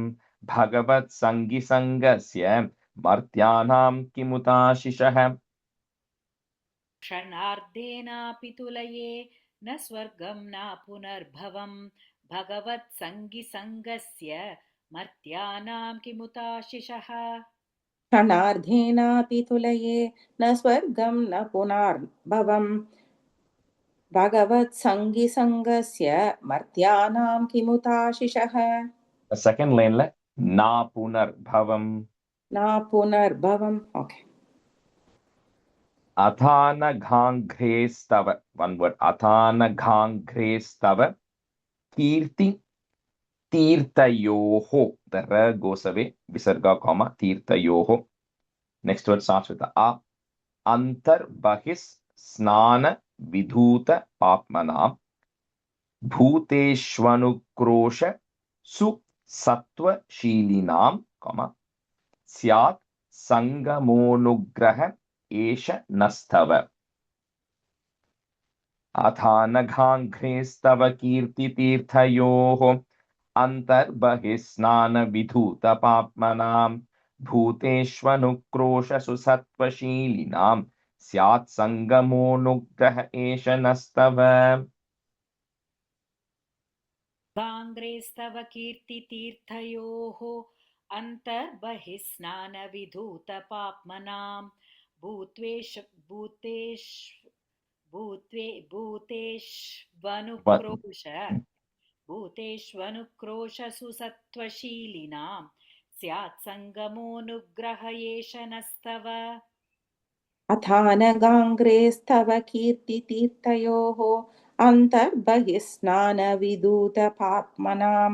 भगवत् संगी संगस्य मर्त्यानां किमुताशिषः. क्षणार्धेनापि तुलये न स्वर्गं न पुनर्भवं भगवत् संगी संगस्य मर्त्यानां किमुताशिषः. क्षणार्धेनापि तुलये न स्वर्गं न पुनर्भवं भगवत् संगी संगस्य मर्त्यानां किमुताशिषः. The second line la na punarbhavam. Na punarbhavam. Okay. Athana ghangrestava, one word, athana ghangrestava kirti tirtayoho. The ra goes away, visarga comma tirtayoho. Next word starts with a. Antar bahis snana vidhuta papmanam भूतेष्वनुक्रोश सुसत्वशीलिनां, स्यात् संगमोनुग्रह एष नस्तव। अथानघाङ्घ्रेस्तव कीर्तितीर्थयोः अन्तर्बहिस्नानविधूतपाप्मनां भूतेष्वनुक्रोशसुसत्त्वशीलिनां स्यात् संगमोऽनुग्रह एष नस्तव। गाङ्ग्रेस्तव कीर्तितीर्थयोः अन्तर्बहिस्नानविधूतपाप्मनां भूतेष्वनुक्रोशसुसत्त्वशीलिनां स्यात् संगमोऽनुग्रह एष नस्तव। अथानगाङ्ग्रेस्तव कीर्तितीर्थयोः अन्तर्बहिस्नानविधूतपाप्मनां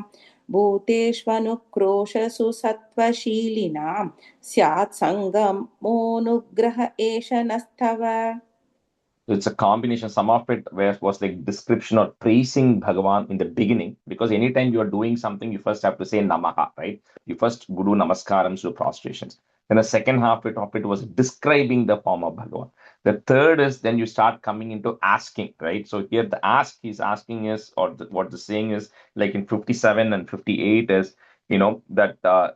भूतेष्वनुक्रोशसुसत्त्वशीलिनां स्यात् सङ्गमोऽनुग्रह एष नस्तव। It's a combination. Some of it was like description or praising Bhagavan in the beginning, because anytime you are doing something, you first have to say Namaha, right? You first do Namaskarams, do prostrations. Then the second half of it was describing the form of Bhagavan. The third is then you start coming into asking, right? So here the ask he's asking is, or what the saying is, like in 57 and 58 is, that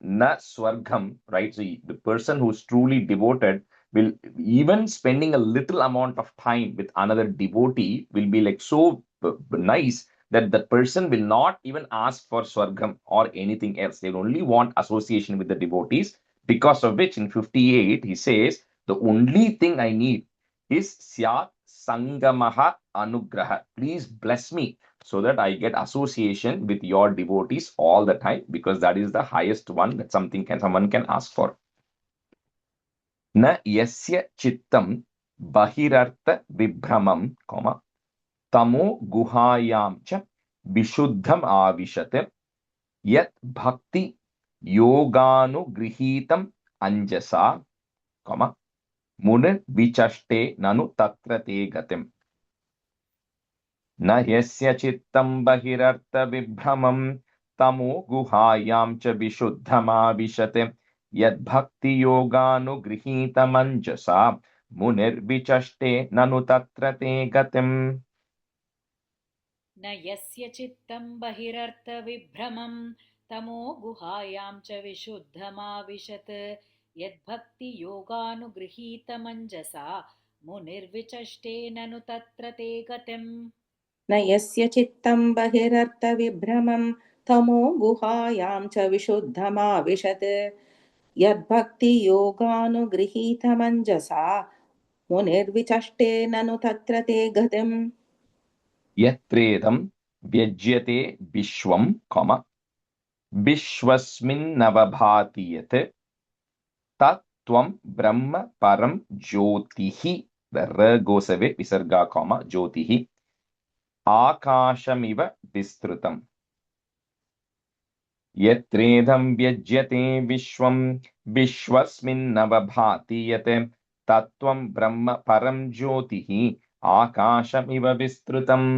na swargam, right? So the person who's truly devoted will, even spending a little amount of time with another devotee, will be like so nice that the person will not even ask for swargam or anything else. They will only want association with the devotees, because of which in 58 he says, the only thing I need is syat sangamaha anugraha. Please bless me so that I get association with your devotees all the time, because that is the highest one that someone can ask for. Na yasya chittam bahirartha vibhramam, tamo guhayam cha vishuddham avishat yat bhakti yoganugrihitam anjasa, munir vichaste nanu tatra te gatim. न ह्यस्य चित्तं बहिरर्थविभ्रमं तमो गुहायां च विशुद्धमाविशते यद्भक्तियोगानुगृहीतमञ्जसा मुनिर्विचष्टे ननु तत्र ते गतिम्। न यस्य चित्तं बहिरर्थविभ्रमं तमो गुहायां च विशुद्धमाविशत् यद्भक्तियोगानुगृहीतमञ्जसा मुनिर्विचष्टेन नु तत्र ते गतिम्। न यस्य चित्तं बहिरर्थविभ्रमं तमो गुहायां च विशुद्धमाविशत् यद्भक्तियोगानुगृहीतमञ्जसा मुनिर्विचष्टेन नु तत्र ते गतिम्। यत्रेदं व्यज्यते विश्वं, विश्वस्मिन्नवभाति यत् तत्त्वं ब्रह्म परं ज्योतिः, the r goes away, visarga, ज्योतिः, आकाशमिव विस्तृतम्। यत्रेदं व्यज्यते विश्वं विश्वस्मिन्नवभाति यत् तत्त्वं ब्रह्म परं ज्योतिः आकाशमिव विस्तृतम्।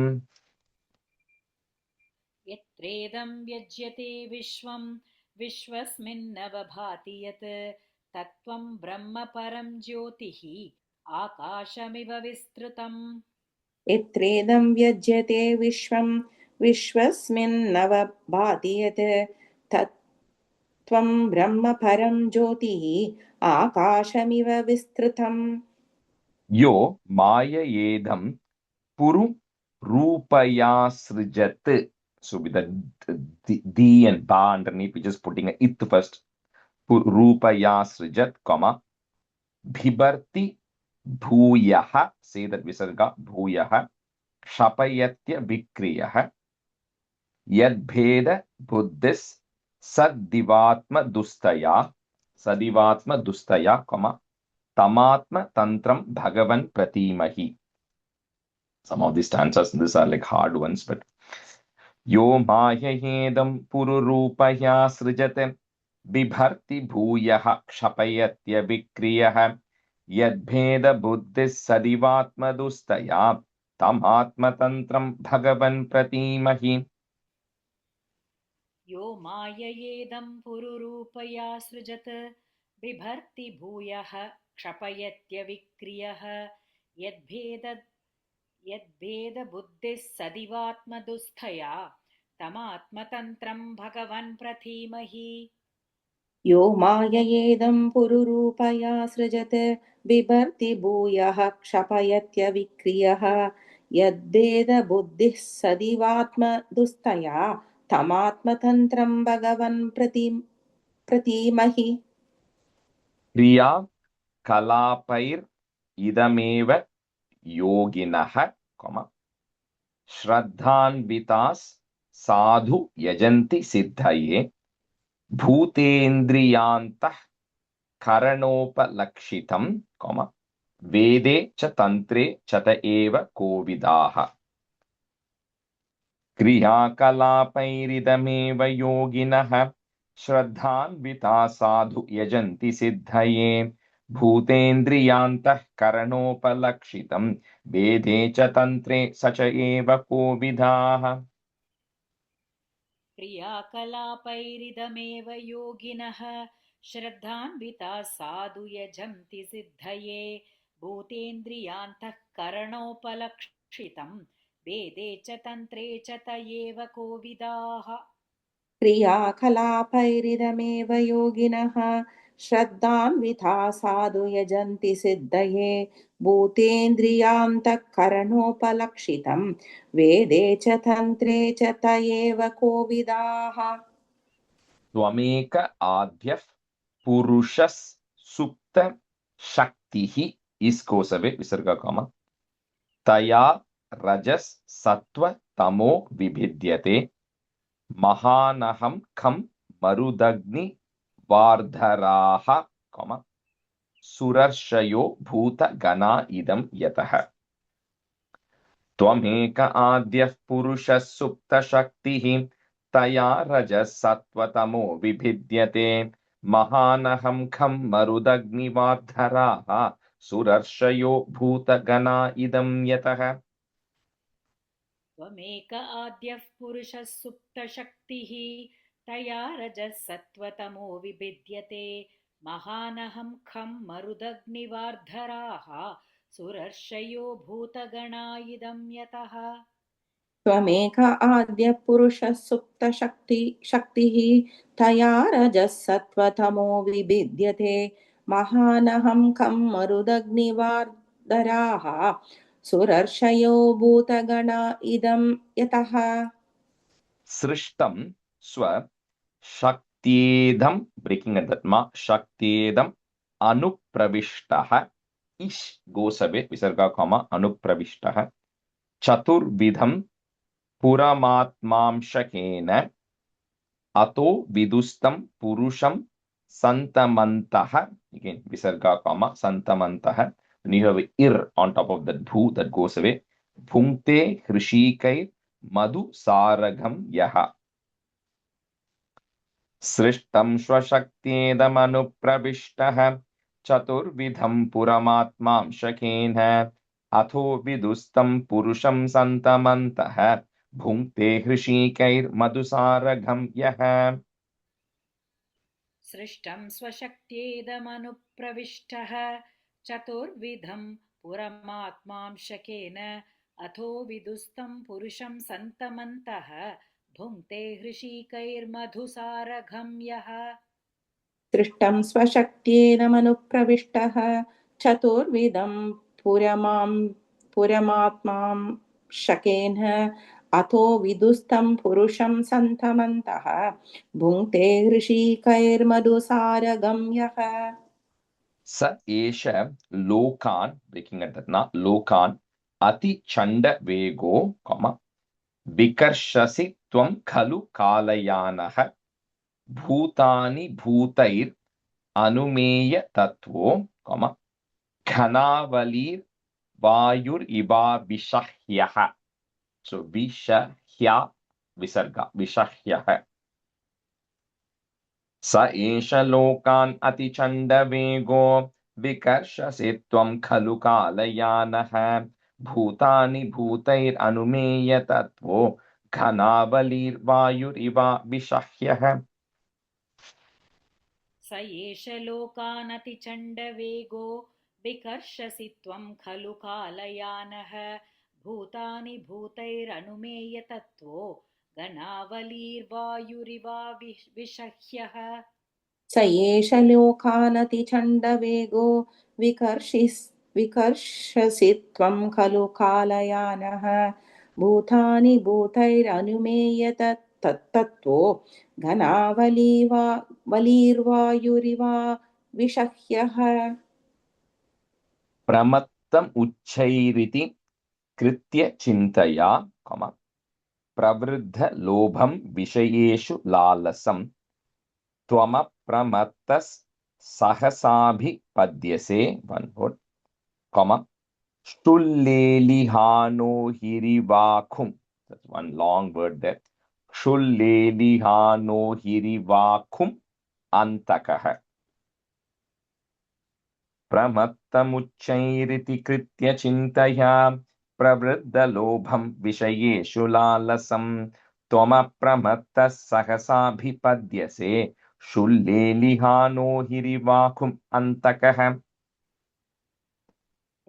यत्रेदं व्यज्यते विश्वं विश्वस्मिन्नवभाति यत् तत्त्वं ब्रह्म परं ज्योतिः आकाशमिव विस्तृतम्। यत्रेदं व्यज्यते विश्वं विश्वस्मिन्नवभाति यत् तत्त्वं ब्रह्म परं ज्योतिः आकाशमिव विस्तृतम्। यो माययेदं पुरु रूपया सृजत्. So with the D and ba underneath, we're just putting a it first. Rupaya srijat, bhibarti bhuyaha, say that visarga, bhuyaha, shapayatya vikriyaha, yadbheda buddhis sadivatma dustaya, tamatma tantram bhagavan pratimahi. Some of these stanzas, these are like hard ones, but यो माययेदं पुरुरूपया सृजते बिभर्ति भूयः क्षपयत्य विक्रियः यद्भेद बुद्धिः सदिवात्मदुस्तया तमात्मतन्त्रं भगवन् प्रतीमहि. यो माययेदं पुरुरूपया सृजत् बिभर्ति भूयः क्षपयत्यविक्रियः यद्भेदबुद्धिः सदिवात्मदुःस्थया तमात्मतन्त्रं भगवन् प्रतीमहि. यो माययेदं पुरुरूपया सृजत् बिभर्ति भूयः क्षपयत्यविक्रियः यद्भेदबुद्धिः सदिवात्मदुःस्थया तमात्मतन्त्रं भगवन् प्रतीमहि. क्रिया कलापैर् इदमेव योगिनः श्रद्धान्वितास् साधु यजन्ति सिद्धये भूतेन्द्रियान्तः करणोपलक्षितं वेदे च तन्त्रे च त एव कोविदाः. क्रियाकलापैरिदमेव योगिनः श्रद्धान्विता साधु यजन्ति सिद्धये भूतेन्द्रियान्तः करणोपलक्षितं वेदे च तन्त्रे स च एव कोविदाः. क्रियाकलापैरिदमेव योगिनः श्रद्धान्विताः साधु यजन्ति सिद्धये भूतेन्द्रियान्तः करणोपलक्षितं वेदे च तन्त्रे च त एव कोविदाः. क्रियाकलापैरिदमेव योगिनः श्रद्धान्विता साधु यजन्ति सिद्धये भूतेन्द्रियान्तःकरणोपलक्षितं वेदे च तन्त्रे च त एव कोविदाः. त्वमेक आद्यः पुरुषः सुप्त शक्तिः इस goes away विसर्ग कॉमा तया रजस सत्व तमो विभिद्यते महानहं खं मरुदग्नि वार्धराः सुरर्षयो भूतगणा इदं यतः. त्वमेक आद्यः पुरुषः सुप्तशक्तिः तया रजः सत्त्वतमो विभिद्यते महानहं खं मरुदग्निवार्धराः सुरर्षयो भूतगणा इदं यतः. त्वमेक आद्यः पुरुषः सुप्तशक्तिः तया रजः सत्त्वतमो विभिद्यते महानहं खं मरुदग्निवार्धराः सुरर्षयो भूतगणा इदं यतः. त्वमेक आद्यः पुरुषः सुप्तशक्तिः तया रजः सत्त्वतमो विभिद्यते महानहं खं मरुदग्निवार्धराः सुरर्षयो भूतगणा इदं यतः. सृष्टं स्व शक्त्येदं ब्रेकिंग एट दैट मा शक्त्येदं अनुप्रविष्टः इश goes away विसर्ग कॉमा अनुप्रविष्टः चतुर्विधं पुरमात्मांशकेन अतो विदुस्तं पुरुषं संतमन्तः again विसर्ग comma संतमन्तः when you have a ir on top of that bhu that goes away भुङ्क्ते हृषीकै मधु सारगं यः. सृष्टं स्वशक्त्येदमनुप्रविष्टः चतुर्विधं पुरमात्मांशकेन अथो विदुस्तं पुरुषं सन्तमन्तः भुङ्क्ते हृषीकैर्मधुसारगं यः. सृष्टं स्वशक्त्येदमनुप्रविष्टः चतुर्विधं पुरमात्मांशकेन अथो विदुस्तं पुरुषं सन्तमन्तः भुङ्क्ते हृषीकैर्मधुसारगं यः. सृष्टं स्वशक्त्येनमनुप्रविष्टः चतुर्विधं पुरमात्मांशकेन अथो विदुस्तं पुरुषं सन्तमन्तः भुङ्क्ते हृषीकैर्मधुसारगं यः. स एष लोकान् ब्रेकिंग एट दैट ना लोकान् अतिचण्ड वेगो विकर्षसि त्वं खलु कालयानः भूतानि भूतैर् अनुमेय तत्वो घनावलीर् वायुरिवा विषह्यः. सो विषह्या विसर्ग विषह्यः. स एष लोकान् अतिचण्ड वेगो विकर्षसि त्वं खलु कालयानः भूतानि भूतैरनुमेय तत्त्वो घनावलिर्वायुरिवा विषह्यः स एष लोकानतिचण्डवेगो विकर्षसि त्वं खलु कालयानः भूतानि भूतैरनुमेय तत्त्वो गणावलीर्वायुरिवा विषह्यः स एष लोकानतिचण्डवेगो विकर्षसि त्वं खलु कालयानः भूतानि भूतैरनुमेय तत्तत्त्वो घनावलीर्वायुरिवा विषह्यः प्रमत्तम् उच्चैरिति कृत्य चिन्तया प्रवृद्ध लोभं विषयेषु लालसं त्वमप्रमत्तः सहसाभिपद्यसे Shullelihaano hirivakum. That's one long word there. Shullelihaano hirivakum antakaha. Pramattamuchairiti kritya chintaya pravriddalobham vishayeshu lalasam tvamapramattas sahasabhipadyase Shullelihano hirivakum antakaha.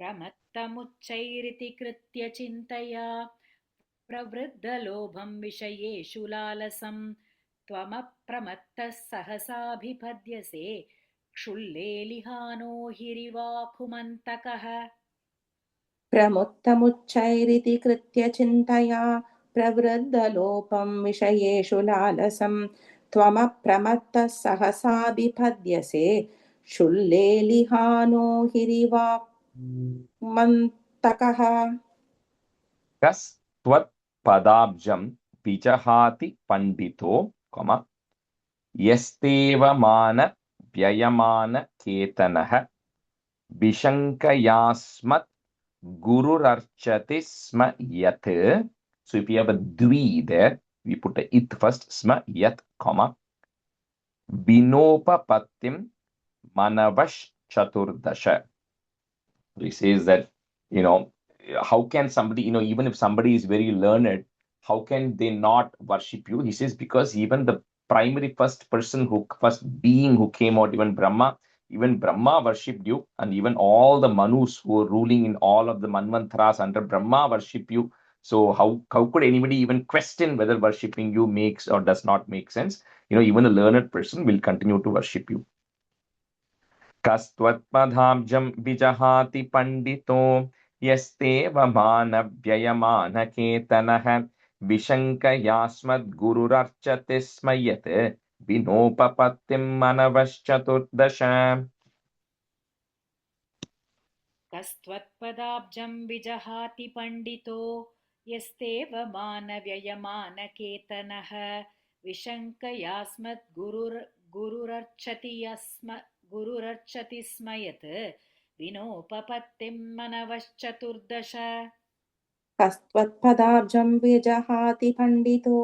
प्रमत्तमुच्चैरिति कृत्य चिन्तया प्रवृद्धलोभं विषयेषु लालसं त्वमप्रमत्तः सहसाभिपद्यसे क्षुल्लेलिहानो हिरिवाकुमन्तकः प्रमुत्तमुच्चैरिति कृत्य चिन्तया प्रवृद्धलोपं विषयेषु लालसं त्वमप्रमत्तः सहसाभिपद्यसे शुल्लेलिहानो हिरिवाक्मन्तकः कस्त्वत्पदाब्जं विजहाति पण्डितो यस्तेवमान व्ययमान केतनः विशङ्कयास्मत् गुरुरर्चति स्म यत्. So if you have a dvi there, we put a it first, sma yat, vinopapattim manavash chaturdasha. So he says that, how can somebody, even if somebody is very learned, how can they not worship you? He says, because even the primary first being who came out, even Brahma worshipped you, and even all the Manus who were ruling in all of the Manvantras under Brahma worship you. So how could anybody even question whether worshipping you makes or does not make sense? Even a learned person will continue to worship you. Kastvatpadhabjam bijahati pandito yastevamaanavyayamaanaketanah vishankayasmad gururarchate smayate vinopapattim manavaschaturdasha. कस्त्वत्पदाब्जं विजहाति पण्डितो यस्तेव मानव्ययमानकेतनः विशङ्कयास्मत् गुरुरर्चति स्म यत् विनोपपत्तिं मनवश्चतुर्दश कस्त्वत्पदाब्जं विजहाति पण्डितो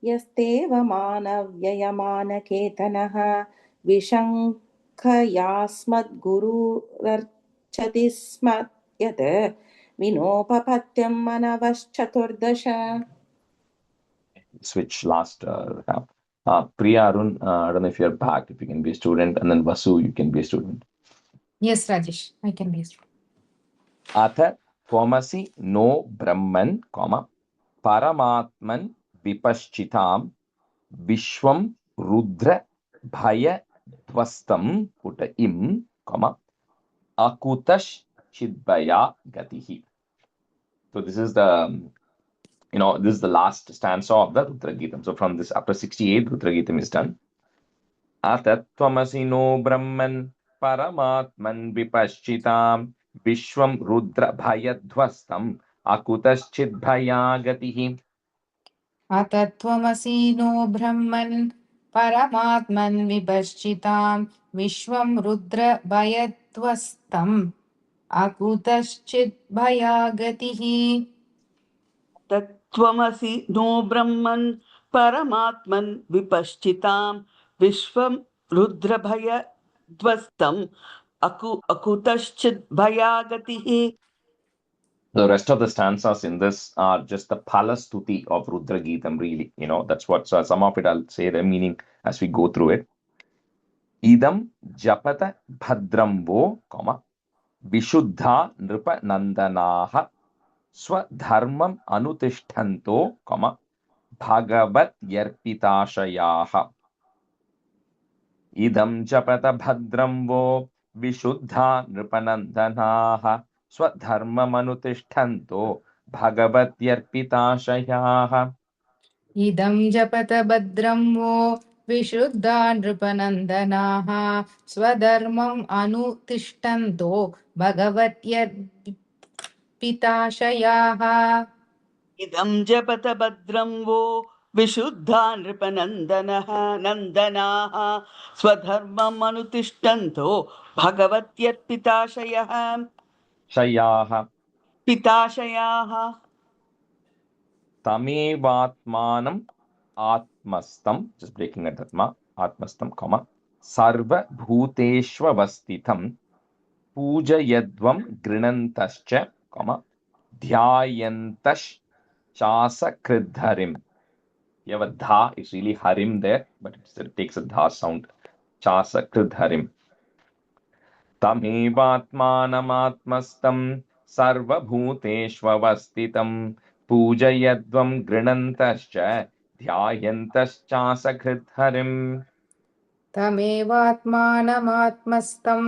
यस्तेव मानव्ययमानकेतनः विशङ्खयास्मद्गुरुरर्चति स्म यत् विनोपपत्तिं मनवश्चतुर्दश. Switch last Priya Arun, I don't know if you're back, if you can be a student, and then Vasu, you can be a student. Yes, Rajesh, I can be a student. Atha Tvamasi no Brahman, Paramatman Vipaschitam Vishwam Rudra Bhaya Dvastam put im, Akutash Chidbaya Gatihi. So this is the this is the last stanza of the Rudra Geetam. So from this after 68, Rudra Geetam is done. Atatvamasi no Brahman Paramatman Vipaschitam Vishwam Rudra Bhayadhvastam Akutaschid Bhayagatihi. अतत्त्वमसि नो ब्रह्मन् परमात्मन् विपश्चितां विश्वं रुद्रभयध्वस्तम् अकुतश्चित् भयागतिः. तत्त्वमसि नो ब्रह्मन् परमात्मन् विपश्चितां विश्वं रुद्रभयध्वस्तम् अकुतश्चित् भयागतिः. The rest of the stanzas in this are just the Palastuti of Rudra Geetam, really. That's what, so some of it I'll say the meaning as we go through it. Idam japata bhadram vo, vishuddha nripa nandanaha swadharmam anutishtanto, bhagavat yarpitashayah. Idam japata bhadram vo vishuddha nripanandanaha swadharmamanutishtanto bhagavat yarpitashayah. इदं जपत भद्रं वो विशुद्धा नृपनन्दनाः स्वधर्मम् अनुतिष्ठन्तो भगवत्यर्पिताशयाः इदं जपत भद्रं वो विशुद्धा नृपनन्दनाः स्वधर्मम् अनुतिष्ठन्तो भगवत्यर्पिताशयः Shayaha पिताशयाः tamevatmanam atmastam, just breaking at that atmastam, sarva bhuteshvavastitam pujayadvam grinantascha, dhyayantash chasa kridharim. You have a dha, it's really harim there, but it takes a dha sound. Chasa kridharim. Tamevatmanamatmastam sarvabhuteshvavastitam pujayadvam grinantascha dhyayantaschasakritharim. तमेवात्मानमात्मस्थं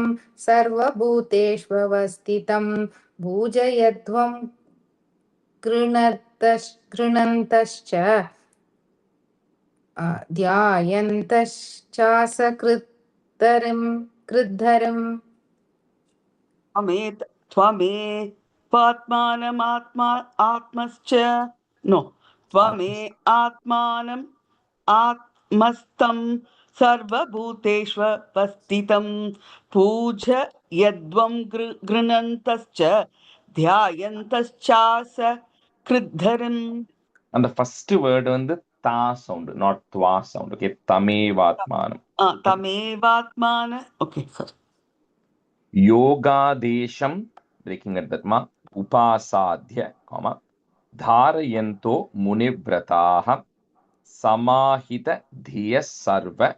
सर्वभूतेष्वस्थितं भूजयध्वं गृणन्तश्च ध्यायन्तश्चासकृद्धरिम् त्वमेवात्मानमात्मश्च नो त्वमे आत्मानम् आत्मस्थं सर्वभूतेष्वस्थितं पूजयध्वं गृह्णन्तश्च ध्यायन्तश्चास कृद्धरिम्. And the first word on the ta sound, not twa sound. Okay, tamevatmanam. Tamevatmana. Okay, sorry. Yogadesham, breaking at that upasadhya, dharayanto munivrataha samahita dhiyas sarva,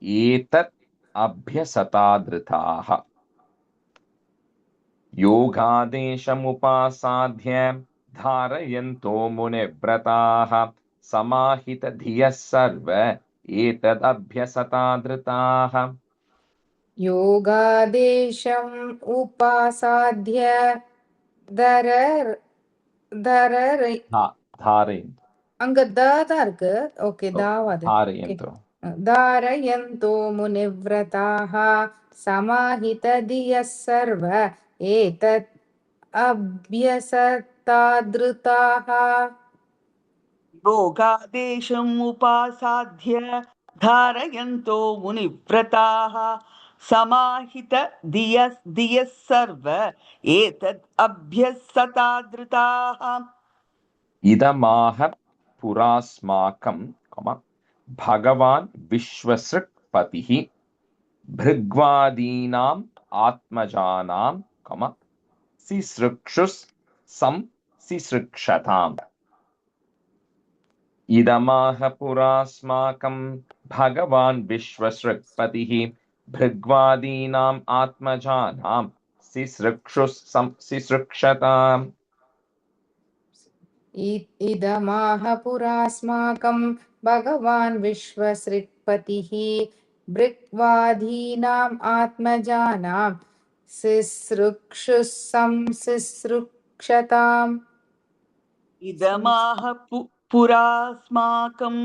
etat abhyasatadritaha. Yogadesham upasadhya dharayanto munivrataha samahita dhiyas sarva etat abhyasatadritaha. योगादेशम् उपासाध्य Dharayanto. Okay दावद Dharayanto. धारयन्तो मुनिव्रताः समाहितधियः सर्व एतत् अभ्यसतादृताः. योगादेशम् उपासाध्य धारयन्तो मुनिव्रताः समाहित धियः सर्व एतद् अभ्यसतादृताः. Idamaha purasmakam, Bhagavan Vishwasrikpatihi Bhrigvadinam Atmajanam, Sisrikshus Sam Sisrikshatam. Idamaha purasmakam Bhagavan Vishwasrikpatihi Bhrigvadinam Atmajanam Sisrikshus Sam Sisrikshatam. इदमाह पुरास्माकं भगवान् विश्वसृक्पतिः भृग्वादीनाम् आत्मजानां सिसृक्षुः संसिसृक्षताम्. इदमाह पुरास्माकं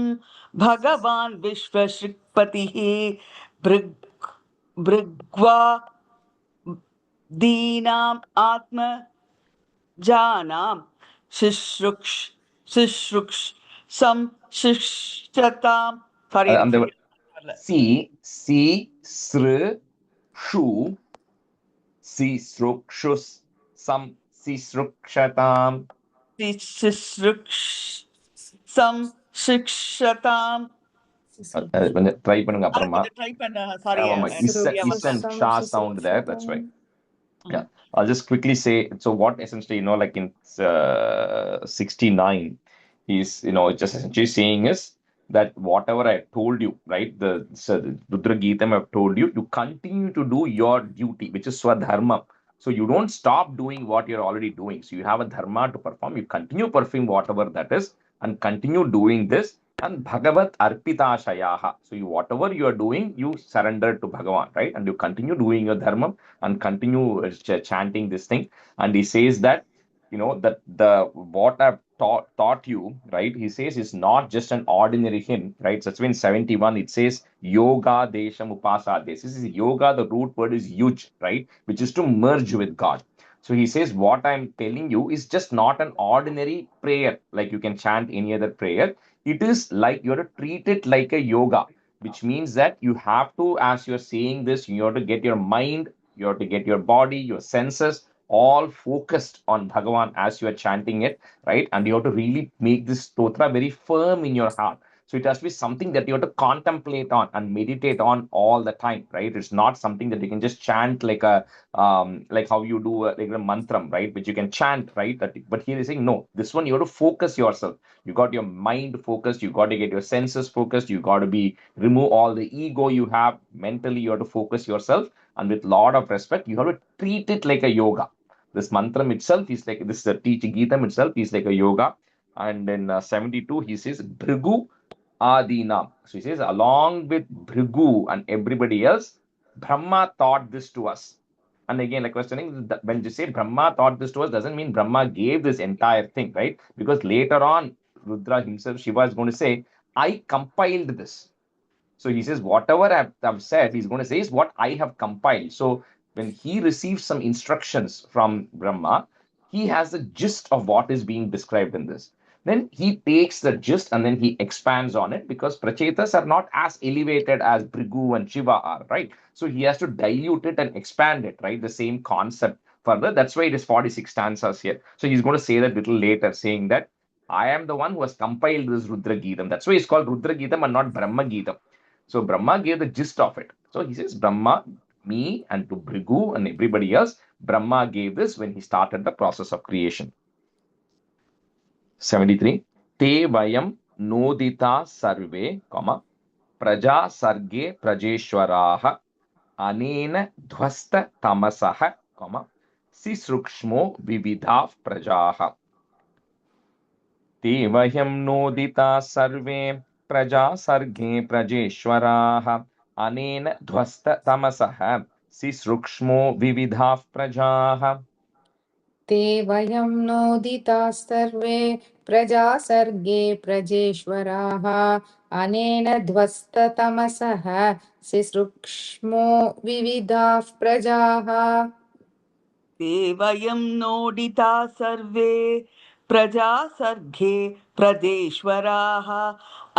भगवान् विश्वसृक्पतिः भृग्वादीनाम् आत्मजानां सिसृक्ष संसिसृक्षताम्. Sorry. Sisrukshus sam sisrukshatam. Samshikshatam. Try பண்ணுங்க அப்புறமா. Try பண்ண. Sorry. Is and sha sound there. That's right. Yeah. I'll just quickly say, so what essentially, like in 69, he's, just essentially saying is that whatever I told you, right, the Rudra Geetam I've told you, you continue to do your duty, which is Swadharma. So you don't stop doing what you're already doing. So you have a dharma to perform. You continue performing whatever that is and continue doing this. And Bhagavat Arpita Shayaha. So whatever you are doing, you surrender to Bhagavan, right? And you continue doing your dharma and continue chanting this thing. And he says that, that the what I've taught you, right? He says it's not just an ordinary hymn, right? So that's when 71 it says Yoga Desham Upasades. This is yoga, the root word is yuj, right? Which is to merge with God. So he says, what I'm telling you is just not an ordinary prayer, like you can chant any other prayer. It is like you have to treat it like a yoga, which means that you have to, as you're saying this, you have to get your mind, you have to get your body, your senses all focused on Bhagavan as you are chanting it, right? And you have to really make this stotra very firm in your heart. So it has to be something that you have to contemplate on and meditate on all the time, right? It's not something that you can just chant like a like how you do like a mantram, right? Which you can chant, right? But here is saying no. This one you have to focus yourself. You got your mind focused. You got to get your senses focused. You got to remove all the ego you have mentally. You have to focus yourself, and with lot of respect, you have to treat it like a yoga. This mantram itself is like this. Teaching Geetam itself is like a yoga. And in 72, he says Bhrigu Adinam. So he says, along with Bhrigu and everybody else, Brahma taught this to us. And again, like questioning, when you say Brahma taught this to us, doesn't mean Brahma gave this entire thing, right? Because later on, Rudra himself, Shiva is going to say, I compiled this. So he says, whatever I've said, he's going to say is what I have compiled. So when he receives some instructions from Brahma, he has the gist of what is being described in this. Then he takes the gist and then he expands on it because Prachetas are not as elevated as Bhrigu and Shiva are, right? So he has to dilute it and expand it, right? The same concept further. That's why it is 46 stanzas here. So he's going to say that a little later, saying that I am the one who has compiled this Rudra Geetam. That's why it's called Rudra Geetam and not Brahma Geetam. So Brahma gave the gist of it. So he says, Brahma, me, and to Bhrigu and everybody else, Brahma gave this when he started the process of creation. 73. Te vayam nodita sarve, praja sarge prajeshwaraha, anena dhvasta tamasaha, sisrukshmo vividhav prajaha. Te vayam nodita sarve praja sarge prajeshwaraha anena dhvasta tamasaha sisrukshmo vividhav prajaha. ते वयं नोदिताः सर्वे प्रजा सर्गे प्रजेश्वराः अनेन ध्वस्ततमसः सिसृक्ष्मो विविधाः प्रजाः ते वयं नोडिता सर्वे प्रजा सर्गे प्रदेश्वराः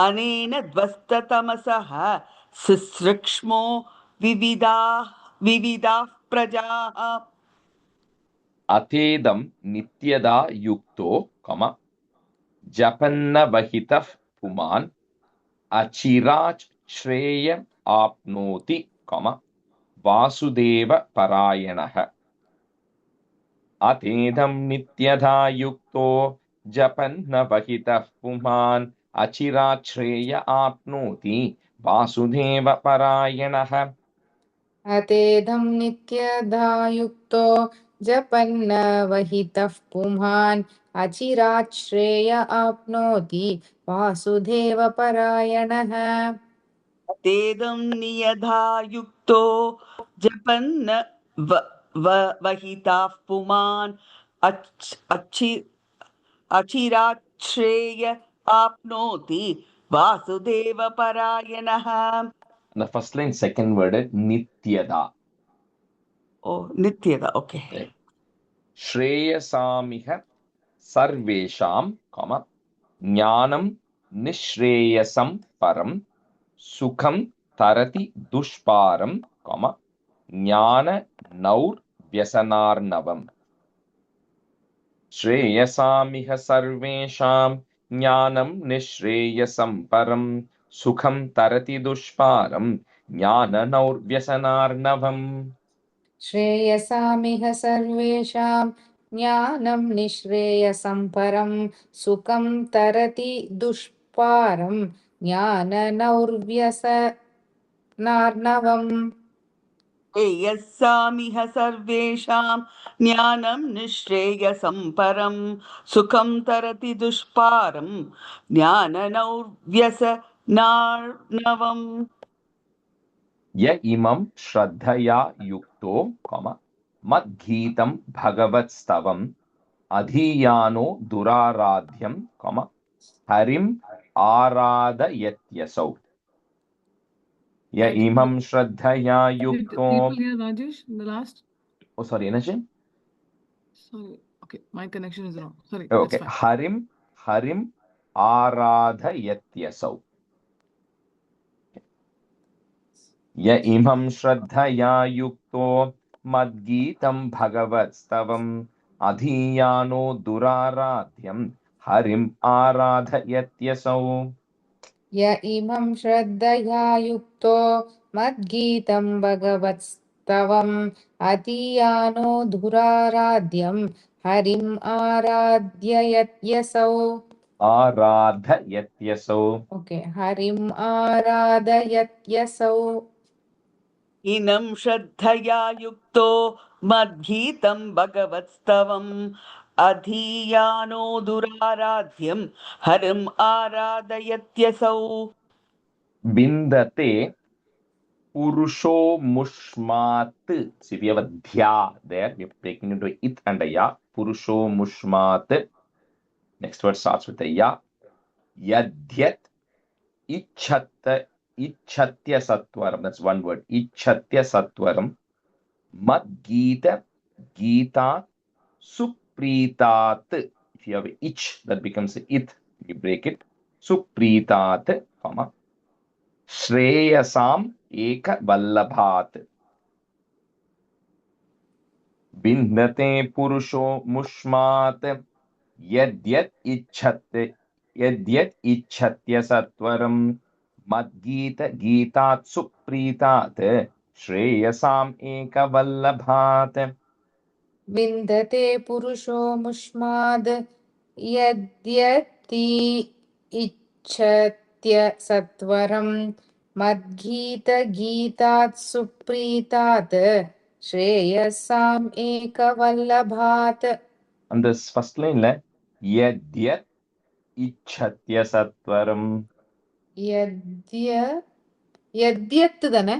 अनेन ध्वस्ततमसः सिसृक्ष्मो विविधाः प्रजाः Atedam nityada yukto, japanna vahitah puman achirach shreya apnoti, vasudeva parayanaha. Atedam nityada yukto japanna vahitah puman achirach shreya apnoti, vasudeva parayanaha. अतेधं नित्यधा युक्तो जपन्न वहितः पुमान् अचिरात् श्रेय आप्नोति वासुदेवपरायणः तेदं नियधा युक्तो जपन्न वहिताः पुमान् अचिराच्छ्रेय आप्नोति वासुदेवपरायणः. The first line, second word, nityada. Oh, nityada, okay. Shreyasamiha sarvesham, jnanam nishreyasam param, sukham tarati dushparam, jnana naur vyasanarnavam. Shreyasamiha sarvesham jnanam nishreyasam param, sukham tarati dushparam, jnana naur vyasanarnavam. श्रेयसामिह सर्वेषां ज्ञानं निःश्रेयसं परं सुखं तरति दुष्पारं ज्ञाननौर्व्यसनार्णवम् श्रेयस्सामिह सर्वेषां ज्ञानं निःश्रेयसं परं सुखं तरति दुष्पारं ज्ञाननौर्व्यसनार्णवम् य इमं श्रद्धया युक्तो मद्गीतं भगवत्स्तवम् अधीयानो दुराराध्यं हरिम् आराधयत्यसौ य इमं श्रद्धया युक्तो People here, Rajesh, in the last. Oh, sorry, energy. Sorry. Okay, my connection is wrong. Sorry. Okay, That's fine. Harim Aradhayatyasau. Ya imam shraddhaya yukto madgitam bhagavatstavam adhiyano duraradhyam Harim Aradhayatyasau. य इमं श्रद्धया युक्तो मद्गीतं भगवत्स्तवम् अतीयानो धुराराध्यं हरिम् आराध्ययत्यसौ Aradhayatyasau. Okay हरिम् आराधयत्यसौ इनं श्रद्धया युक्तो मद्गीतं भगवत्स्तवम् अधीयानो दुराराध्यं हरिम् आराधयत्यसौ Bindate Purusho Mushmat. See, we have a dhya there. We're breaking into it and a ya. Purusho Mushmat. Next word starts with a ya. Yadhyat Ichatya Sattvaram. That's one word. Ichatya Sattvaram. Mad Gita Gita Supritat. If you have a ich, that becomes a it. You break it. Supritat, Shreyasam Eka Vallabhat. Bindate Purusho Mushmat. Yadyat Ichatya Sattvaram. Madgita Gitat Supritat. Shreyasam Eka Vallabhat. विन्दते पुरुषो मुष्माद् यद्यति इच्छत्य सत्वरं मद्गीतगीतात् सुप्रीतात् श्रेयसाम् एकवल्लभात् On this first line, Yadyat Ichatya Sattvaram. यद्यत् தானே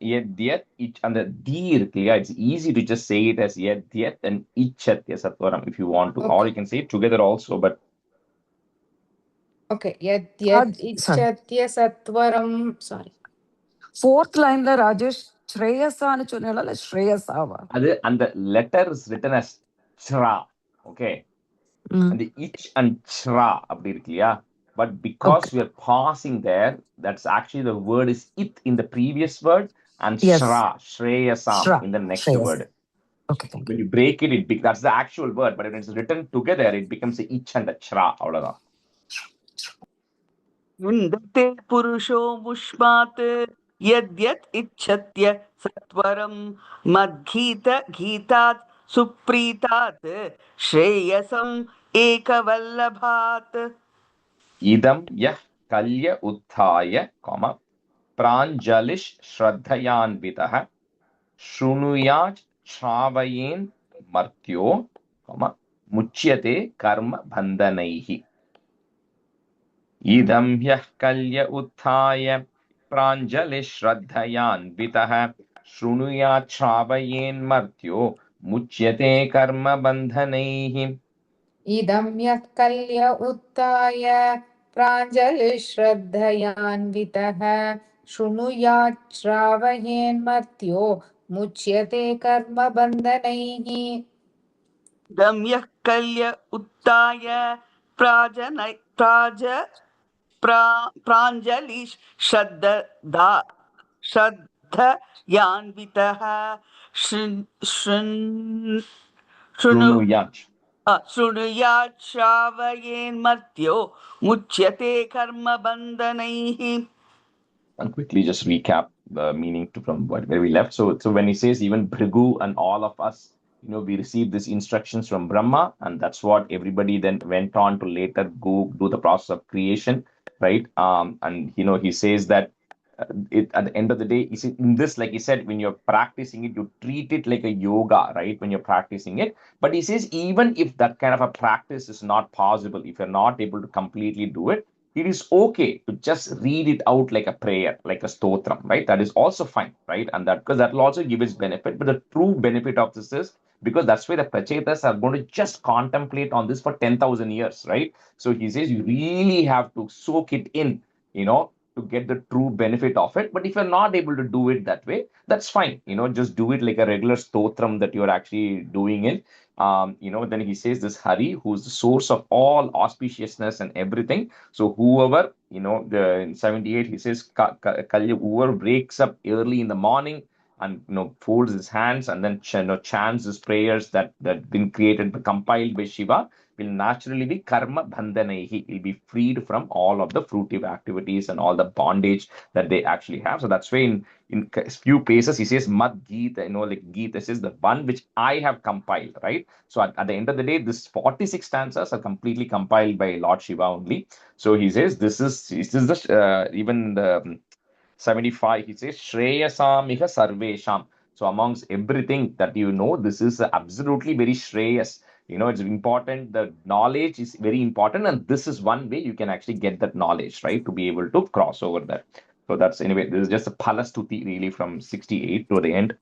Yadyat and the D it's easy to just say it as Yadyat and Ichatya Sattvaram if you want to, or you can say it together also, but okay यद्यत् Sorry. इच्छत्य सत्वरं sorry Fourth line la Rajesh Shreyasanu சொன்னேல Shreyasava. and the letter is written as Chra, okay? And the ich and Chra abdi irukliya. But because we are pausing there, that's actually the word is it in the previous word and Shra, Shreyasam in the next word. Okay, When you break it, that's the actual word, but when it's written together, it becomes a ich and a Chra. Avladhan. विन्दते पुरुषो मुष्मात् यद्यत् इच्छत्य सत्वरं मद्गीत गीतात् सुप्रीतात् श्रेयसम् एकवल्लभात् Idam yah kalya utthaya, pranjalish shraddhayanvitaha, shrunuyat shravayen martyo, muchyate karma bandhanaihi. Idam yah kalya utthaya, pranjalish shraddhayanvitaha, shrunuyat shravayen martyo, muchyate karma bandhanaihi. इदं यः कल्य उत्थाय प्राञ्जलिश्रद्धयान्वितः शृणुयात् श्रावयेन्मर्त्यो मुच्यते कर्मबन्धनैः इदं यः कल्य उत्थाय प्राञ्जलि श्रद्धयान्वितः शृणुयात् श्रावयेन्मर्त्यो मुच्यते कर्मबन्धनैः. And quickly just recap the meaning to from where we left. So when he says even Bhrigu and all of us, we received these instructions from Brahma, and that's what everybody then went on to later go do the process of creation, right? And he says that at the end of the day, in this, like he said, when you're practicing it, you treat it like a yoga, right? When you're practicing it. But he says, even if that kind of a practice is not possible, if you're not able to completely do it, it is okay to just read it out like a prayer, like a stotram, right? That is also fine, right? And that, because that will also give its benefit. But the true benefit of this is because that's why the Prachetas are going to just contemplate on this for 10,000 years, right? So he says you really have to soak it in, to get the true benefit of it. But if you're not able to do it that way, that's fine. Just do it like a regular stotram that you're actually doing it. Then he says this Hari, who's the source of all auspiciousness and everything. So whoever, in 78, he says, whoever wakes up early in the morning and folds his hands and then chants his prayers that been created, compiled by Shiva, will naturally be karma bandhanaihi. He'll be freed from all of the fruitive activities and all the bondage that they actually have. So that's why in few places he says Mad Geeta, like Geeta, this is the one which I have compiled, right? So at the end of the day, this 46 stanzas are completely compiled by Lord Shiva only. So he says this is the even the 75, he says Shreyasamiha Sarvesham. So amongst everything that this is absolutely very Shreyas. It's important. The knowledge is very important, and this is one way you can actually get that knowledge, right? To be able to cross over that. So that's anyway, this is just a Palastuti really from 68 to the end.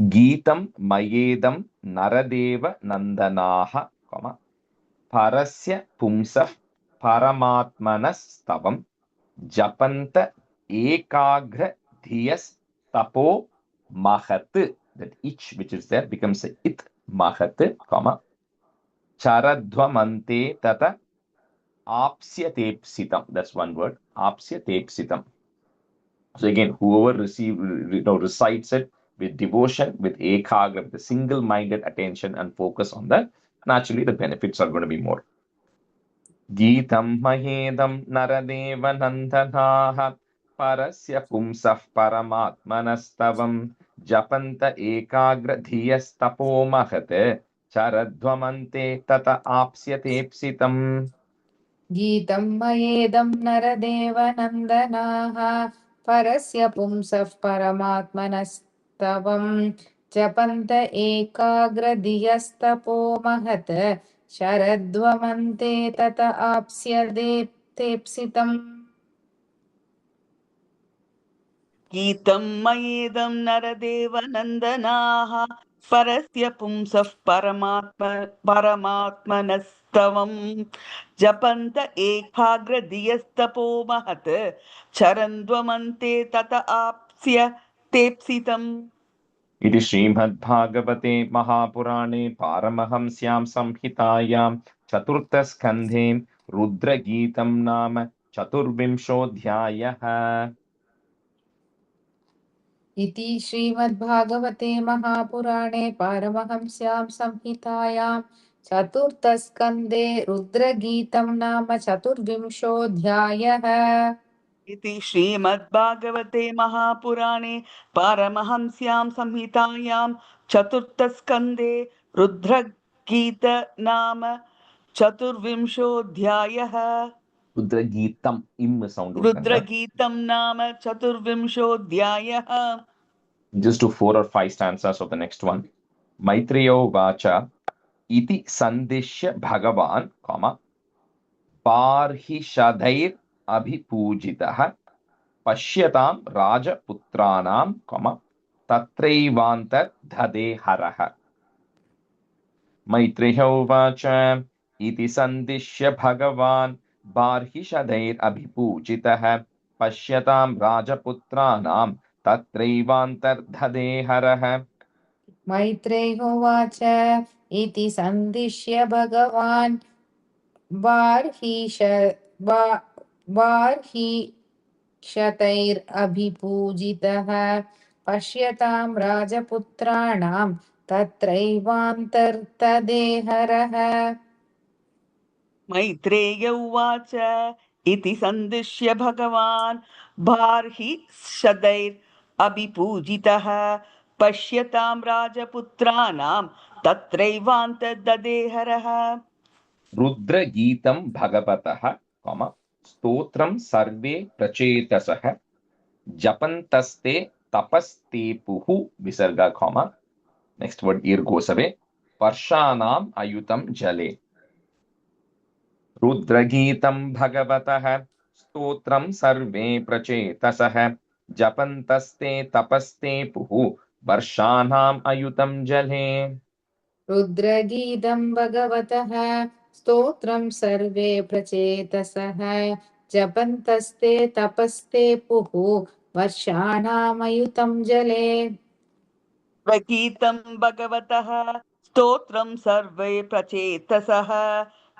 Geetam Mayedam Naradeva Nandanaha, Parasya Pumsaf Paramatmanas Stavam Japanta Ekagra Dhiyas Tapo Mahat. That each which is there becomes a it Mahat, Charadvamante Tata Apsya Tepsitam. That's one word. Apsya Tepsitam. So again, whoever recites it with devotion, with ekagra, with a single-minded attention and focus on that, naturally the benefits are going to be more. Geetam mahedam naradeva nandanaha parasya pumsah paramatmanastavam japanta ekagra dhiyas tapo mahate charadvamante tata apsyate psitam. गीतं मयेदं नरदेवनन्दनाः परस्य पुंसः परमात्मनस्तवं जपन्त एकाग्रधियस्तपो महत् शरद्वमन्ते तत आप्स्यतेप्सितम् गीतं मयेदं नरदेवनन्दनाः परस्य पुंसः परमात्मनस्तवं जपन्त एकाग्रधियस्तपो महत् चरन्द्वमन्ते तत आप्स्य तेप्सितम्. इति श्रीमद्भागवते महापुराणे पारमहंस्यां संहितायां चतुर्थस्कन्धे रुद्रगीतं नाम चतुर्विंशोऽध्यायः. इति श्रीमद्भागवते महापुराणे पारमहंस्यां संहितायां चतुर्थस्कन्धे रुद्रगीतं नाम चतुर्विंशोऽध्यायः. इति श्रीमद्भागवते महापुराणे पारमहंस्यां संहितायां चतुर्थस्कन्धे रुद्रगीत नाम चतुर्विंशोऽध्यायः. रुद्रगीतम् im sound. रुद्रगीतं नाम चतुर्विंशोऽध्यायः. Just to 4 or 5 stanzas of the next one. Maitreyo vacha iti sandishya bhagavan, parhishadair abhipujitah पश्यतां राजपुत्राणां, तत्रैवान्तर्धदे हरः. Maitreya उवाच इति सन्दिश्य भगवान् बार्हिषदैरभिपूजितः पश्यतां राजपुत्राणां तत्रैवान्तर्धदे हरः. मैत्रेय उवाच इति सन्दिश्य भगवान् बार्हिषतैरभिपूजितः पश्यतां राजपुत्राणां तत्रैवान्तर्तदे हरः. मैत्रेय उवाच इति सन्दिश्य भगवान् बार्हि शदैर् अभिपूजितः पश्यतां राजपुत्राणां तत्रैवान्तददेहरः रुद्रगीतं भगवतः स्तोत्रं सर्वे प्रचेतसः जपन्तस्ते तपस्तेपुः विसर्ग next word here goes away वर्षाणाम् अयुतं जले रुद्रगीतं भगवतः स्तोत्रं सर्वे प्रचेतसः जपन्तस्ते तपस्तेपुः वर्षाणाम् अयुतं जले रुद्रगीतं भगवतः स्तोत्रं सर्वे प्रचेतसः जपन्तस्ते तपस्ते पुः वर्षाणामयुतं जले प्रगीतं भगवतः स्तोत्रं सर्वे प्रचेतसः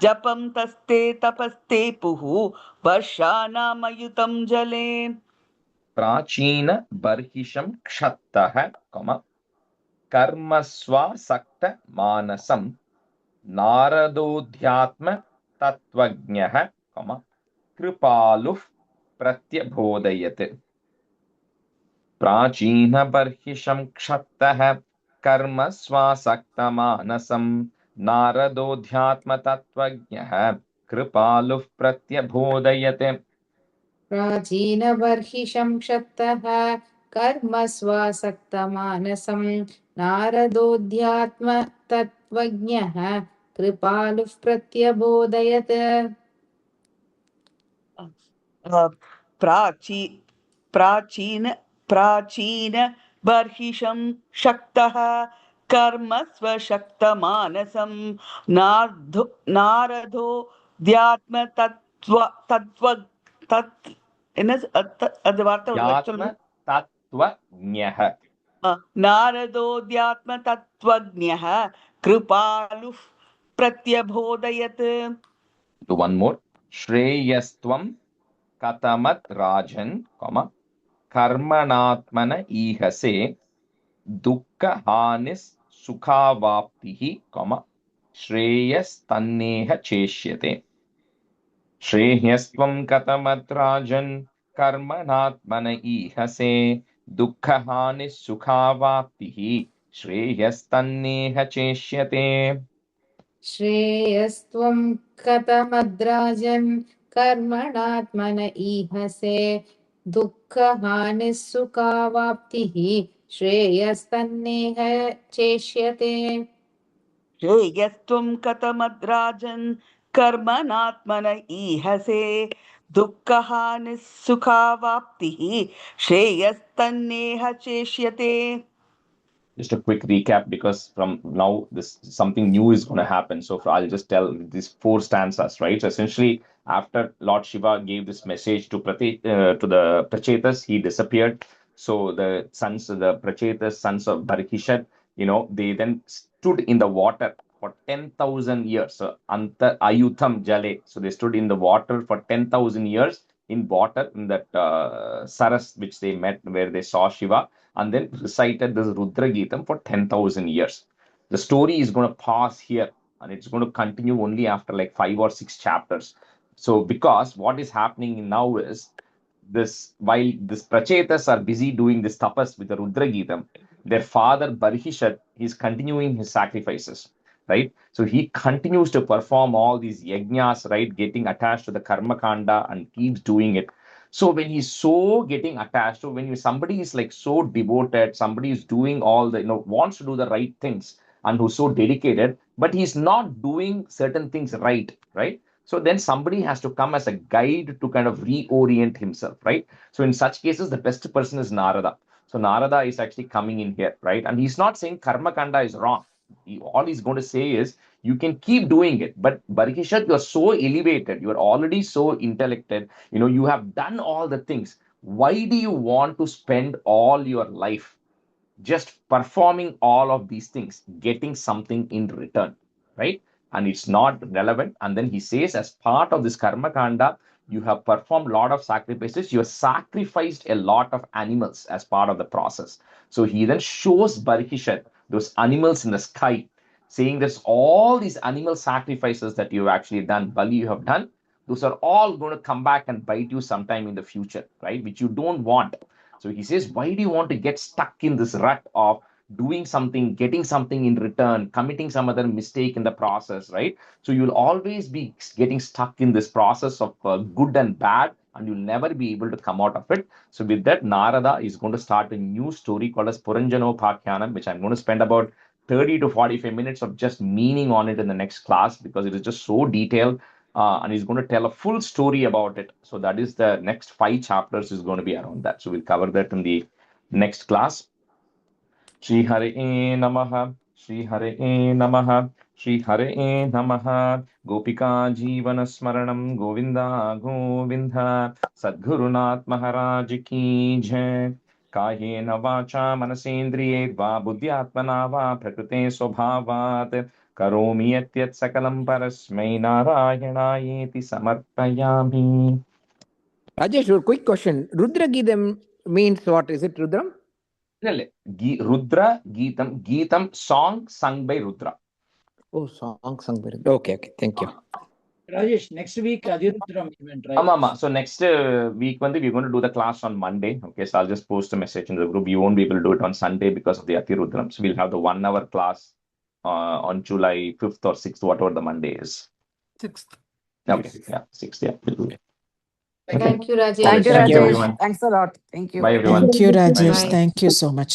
जपं तस्ते तपस्ते पुः वर्षाणामयुतं जले प्राचीन बर्हिषं क्षत्तः कर्मस्वासक्त मानसं नारदोऽध्यात्म तत्त्वज्ञः कृपालुः प्रत्यबोधयत् प्राचीनबर्हिषं क्षत्तः कर्मस्वासक्तमानसं नारदोऽध्यात्मतत्त्वज्ञः कृपालुः प्रत्यबोधयत् प्राचीनबर्हिषं क्षत्तः कर्मस्वासक्तमानसं नारदोऽध्यात्मतत्त्वज्ञः कृपालुः प्रत्यबोधयत् प्राची प्राचीन प्राचीन बर्हिषं शक्तः कर्म स्वशक्तमानसं नारदो तत्व तत् என்ன அது வார்த்தை ஒரு வாட்டி சொல்லுங்க तत्त्वज्ञः नारदोऽध्यात्मतत्त्वज्ञः कृपालुः प्रत्यबोधयत् one more श्रेयस्त्वं कथमत् राजन् कर्मणात्मन ईहसे दुःखहानिः सुखावाप्तिः श्रेयस्तन्नेह चेष्यते श्रेयस्त्वं कथमत् राजन् कर्मणात्मन ईहसे दुःखहानिः सुखावाप्तिः श्रेयस्तन्नेह चेष्यते श्रेयस्त्वं कथमद्राजन् कर्मणात्मन ईहसे दुःखहानिः सुखावाप्तिः श्रेयस्तन्नेह चेष्यते श्रेयस्त्वं कथमद्राजन् कर्मणात्मन ईहसे दुःखहानिः सुखावाप्तिः श्रेयस्तन्नेह चेष्यते. Just a quick recap, because from now this something new is going to happen. So I'll just tell these 4 stanzas, right? So essentially, after Lord Shiva gave this message to the Prachetas, he disappeared. So the Prachetas, sons of Barhishat, they then stood in the water for 10,000 years. So Anta Ayutham Jale. So they stood in the water for 10,000 years in water in that Saras which they met, where they saw Shiva, and then recited this Rudra Geetam for 10,000 years. The story is going to pause here, and it's going to continue only after like 5 or 6 chapters. So because what is happening now is while this Prachetas are busy doing this tapas with the Rudra Geetam, their father Barhishat is continuing his sacrifices, right? So he continues to perform all these yajnas, right? Getting attached to the karma kanda and keeps doing it. So when he's so getting attached to, when somebody is like so devoted, somebody is doing all the, wants to do the right things and who's so dedicated, but he's not doing certain things right? So then somebody has to come as a guide to kind of reorient himself, right? So in such cases, the best person is Narada. So Narada is actually coming in here, right? And he's not saying karma kanda is wrong. All he's going to say is you can keep doing it, but Barhishat, you're so elevated, you're already so intellected, you have done all the things. Why do you want to spend all your life just performing all of these things, getting something in return, right? And it's not relevant. And then he says, as part of this karma kanda, you have performed a lot of sacrifices, you have sacrificed a lot of animals as part of the process. So he then shows Barhishat those animals in the sky, saying there's all these animal sacrifices that you've actually done, Bali, you have done. those are all going to come back and bite you sometime in the future, right? Which you don't want. So he says, why do you want to get stuck in this rut of doing something, getting something in return, committing some other mistake in the process, right? So you'll always be getting stuck in this process of good and bad, and you'll never be able to come out of it. So with that, Narada is going to start a new story called as Puranjanopakyanam, which I'm going to spend about 30 to 45 minutes of just meaning on it in the next class, because it is just so detailed. And he's going to tell a full story about it. So that is the next 5 chapters is going to be around that. So we'll cover that in the next class. Shri Hare Namaha, Shri Hare Namaha, Shri Hare Namaha, Gopika Jeevana Smaranam, Govinda Govinda, Sadgurunath Maharaj Ki Jai. Kayena vacha manasendriye va buddhyatmana va prakrite swabhavat karomi yatyat sakalam parasmai narayanaayeti samarpayami. Rajesh, a quick question. Rudra Geetam means what? Is it Rudram? Rudra Geetam, Geetam song sung by Rudra. Oh, song sung by Rudra. Okay, thank you. Rajesh, next week Adhirudram event, right? So next week we're going to do the class on Monday. Okay, so I'll just post a message in the group. You won't be able to do it on Sunday because of the Atirudram. So we'll have the 1 hour class on July 5th or 6th, whatever the Monday is. 6th. Okay, yeah, 6th, yeah. Okay. Thank you, Rajesh. Thank you, Thank you, Rajesh. everyone. Thanks a lot. Thank you. Bye, everyone. Thank you, Bye. Rajesh. Bye. Thank you so much.